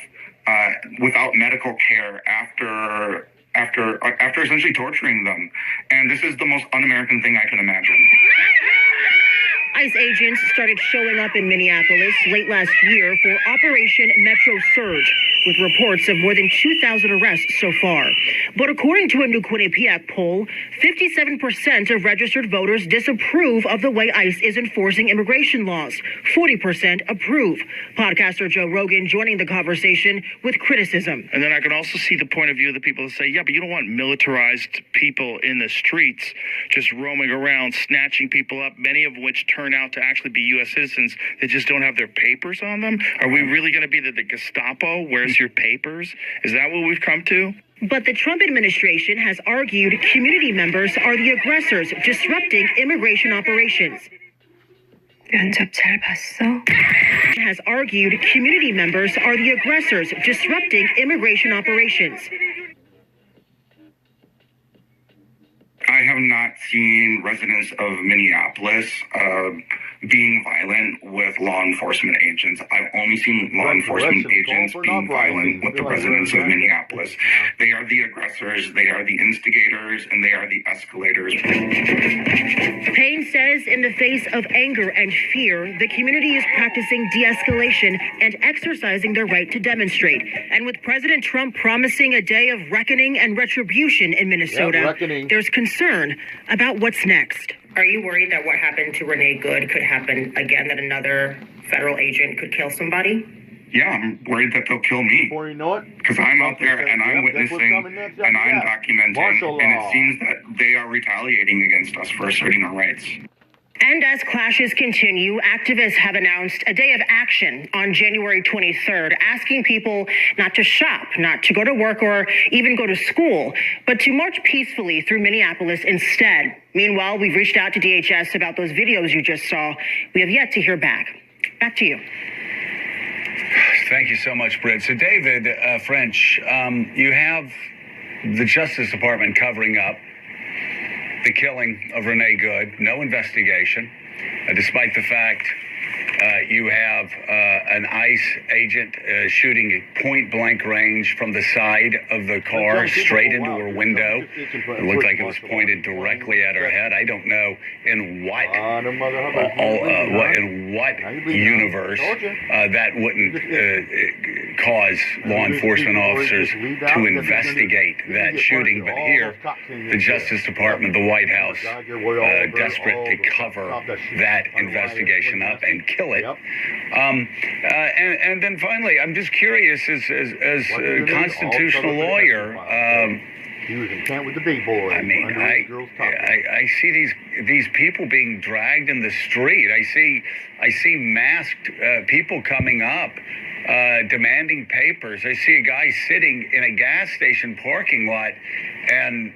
without medical care after essentially torturing them. And this is the most un-American thing I can imagine. ICE agents started showing up in Minneapolis late last year for Operation Metro Surge. with reports of more than 2,000 arrests so far. But according to a new Quinnipiac poll, 57% of registered voters disapprove of the way ICE is enforcing immigration laws. 40% approve. Podcaster Joe Rogan joining the conversation with criticism. And then I can also see the point of view of the people that say, yeah, but you don't want militarized people in the streets just roaming around, snatching people up, many of which turn out to actually be U.S. citizens that just don't have their papers on them. Are we really going to be the Gestapo? Where's your papers? Is that what we've come to? But the Trump administration has argued community members are the aggressors disrupting immigration operations. 면접 잘 봤어? Has argued community members are the aggressors disrupting immigration operations. I have not seen residents of Minneapolis being violent with law enforcement agents. I've only seen law enforcement agents being violent with the residents of Minneapolis. They are the aggressors, they are the instigators, and they are the escalators. Payne says in the face of anger and fear, the community is practicing de-escalation and exercising their right to demonstrate. And with President Trump promising a day of reckoning and retribution in Minnesota, there's concern about what's next. Are you worried that what happened to Renee Good could happen again, that another federal agent could kill somebody? Yeah, I'm worried that they'll kill me. Before you know it, because I'm out there and I'm witnessing and I'm documenting, and it seems that they are retaliating against us for asserting our rights. And as clashes continue, activists have announced a day of action on January 23rd, asking people not to shop, not to go to work or even go to school, but to march peacefully through Minneapolis instead. Meanwhile, we've reached out to DHS about those videos you just saw. We have yet to hear back. Back to you. Thank you so much, Britt. So, David French, you have the Justice Department covering up the killing of Renee Good, no investigation, despite the fact you have an ICE agent shooting at point-blank range from the side of the car straight into her window. It looked like it was pointed directly at her head. I don't know in what universe that wouldn't cause law enforcement officers to investigate that shooting. But here, the Justice Department, the White House, desperate to cover that investigation up and kill it. And then finally, I'm just curious, as a constitutional lawyer, he was in camp with the big boys. I mean, I see these people being dragged in the street. I see masked people coming up, demanding papers. I see a guy sitting in a gas station parking lot, and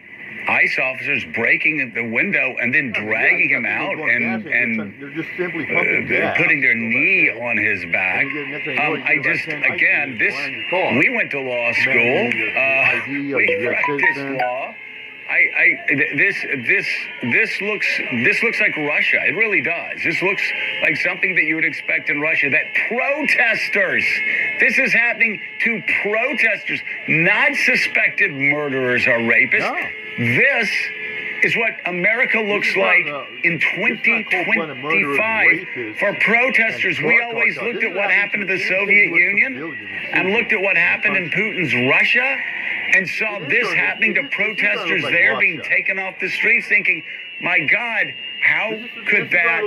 ICE officers breaking the window and then dragging him out and putting their knee on his back. We went to law school. We practiced law. This looks like Russia. It really does. This looks like something that you would expect in Russia. That protesters. This is happening to protesters, not suspected murderers or rapists. No. This is what America looks like in 2025 for protesters. We always looked at what happened to the Soviet Union and looked at what happened in Putin's Russia and saw this happening to protesters there being taken off the streets, thinking, my God, how could that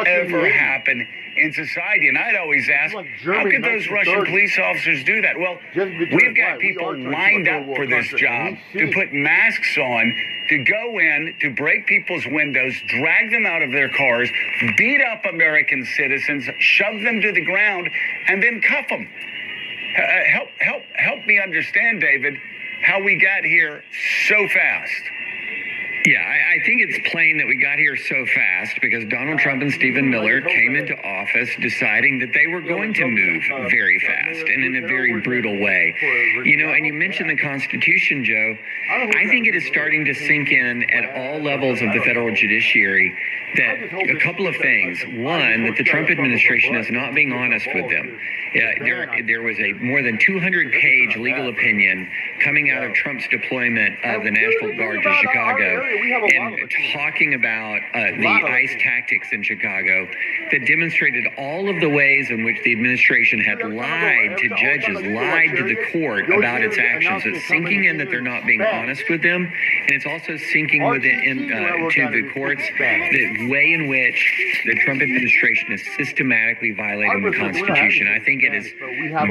ever happen in society? And I'd always ask, how could those Russian police officers do that? Well, we've got people lined up for this job to put masks on, to go in, to break people's windows, drag them out of their cars, beat up American citizens, shove them to the ground, and then cuff them. Help me understand, David, how we got here so fast. Yeah, I think it's plain that we got here so fast because Donald Trump and Stephen Miller came into office deciding that they were going to move very fast and in a very brutal way. You know, and you mentioned the Constitution, Joe. I think it is starting to sink in at all levels of the federal judiciary that a couple of things. One, that the Trump administration is not being honest with them. There was a more than 200-page legal opinion coming out of Trump's deployment of the National Guard to Chicago and talking about the ICE tactics in Chicago that demonstrated all of the ways in which the administration had lied to judges, lied to the court about its actions. It's sinking in that they're not being honest with them, and it's also sinking to the courts the way in which the Trump administration is systematically violating the Constitution. I think it is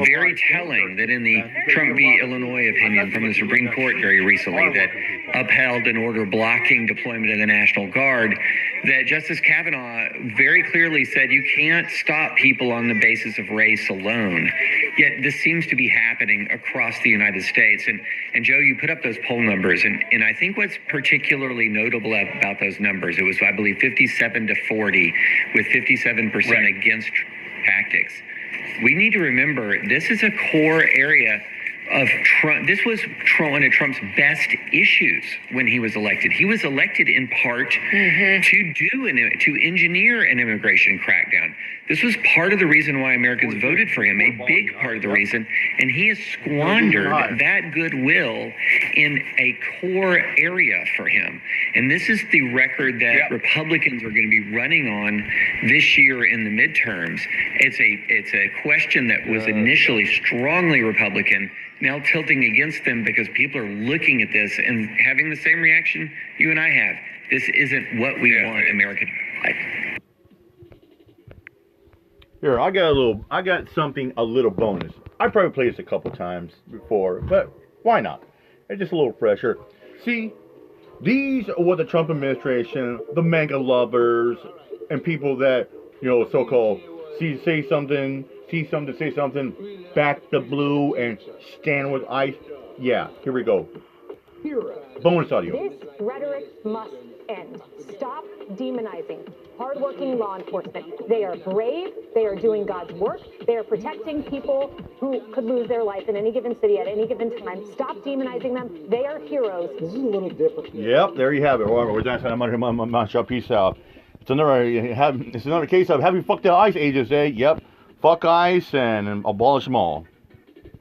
very telling that in the Trump v. Illinois opinion from the Supreme Court very recently that upheld an order blocking deployment of the National Guard, that Justice Kavanaugh very clearly said you can't stop people on the basis of race alone. Yet this seems to be happening across the United States. And Joe, you put up those poll numbers, and I think what's particularly notable about those numbers, it was, I believe, 57-40, with 57% against tactics. We need to remember this is a core area of Trump. This was one of Trump's best issues when he was elected. He was elected in part to engineer an immigration crackdown. This was part of the reason why Americans voted for him, a big part of the reason, and he has squandered that goodwill in a core area for him. And this is the record that Republicans are going to be running on this year in the midterms. It's a question that was initially strongly Republican, now tilting against them because people are looking at this and having the same reaction you and I have. This isn't what we want America to be like. Here, I got something a little bonus. I probably played this a couple times before, but why not? It's just a little fresher. See, these are what the Trump administration, the MAGA lovers, and people that, so-called say something, back the blue, and stand with ICE. Yeah, here we go. Bonus audio. This rhetoric must end. Stop demonizing hardworking law enforcement. They are brave. They are doing God's work. They are protecting people who could lose their life in any given city at any given time. Stop demonizing them. They are heroes. This is a little different. Yep, there you have it. We're done. I'm on peace out. It's another case of having fucked the ICE agents, eh? Yep. Fuck ICE and abolish them all.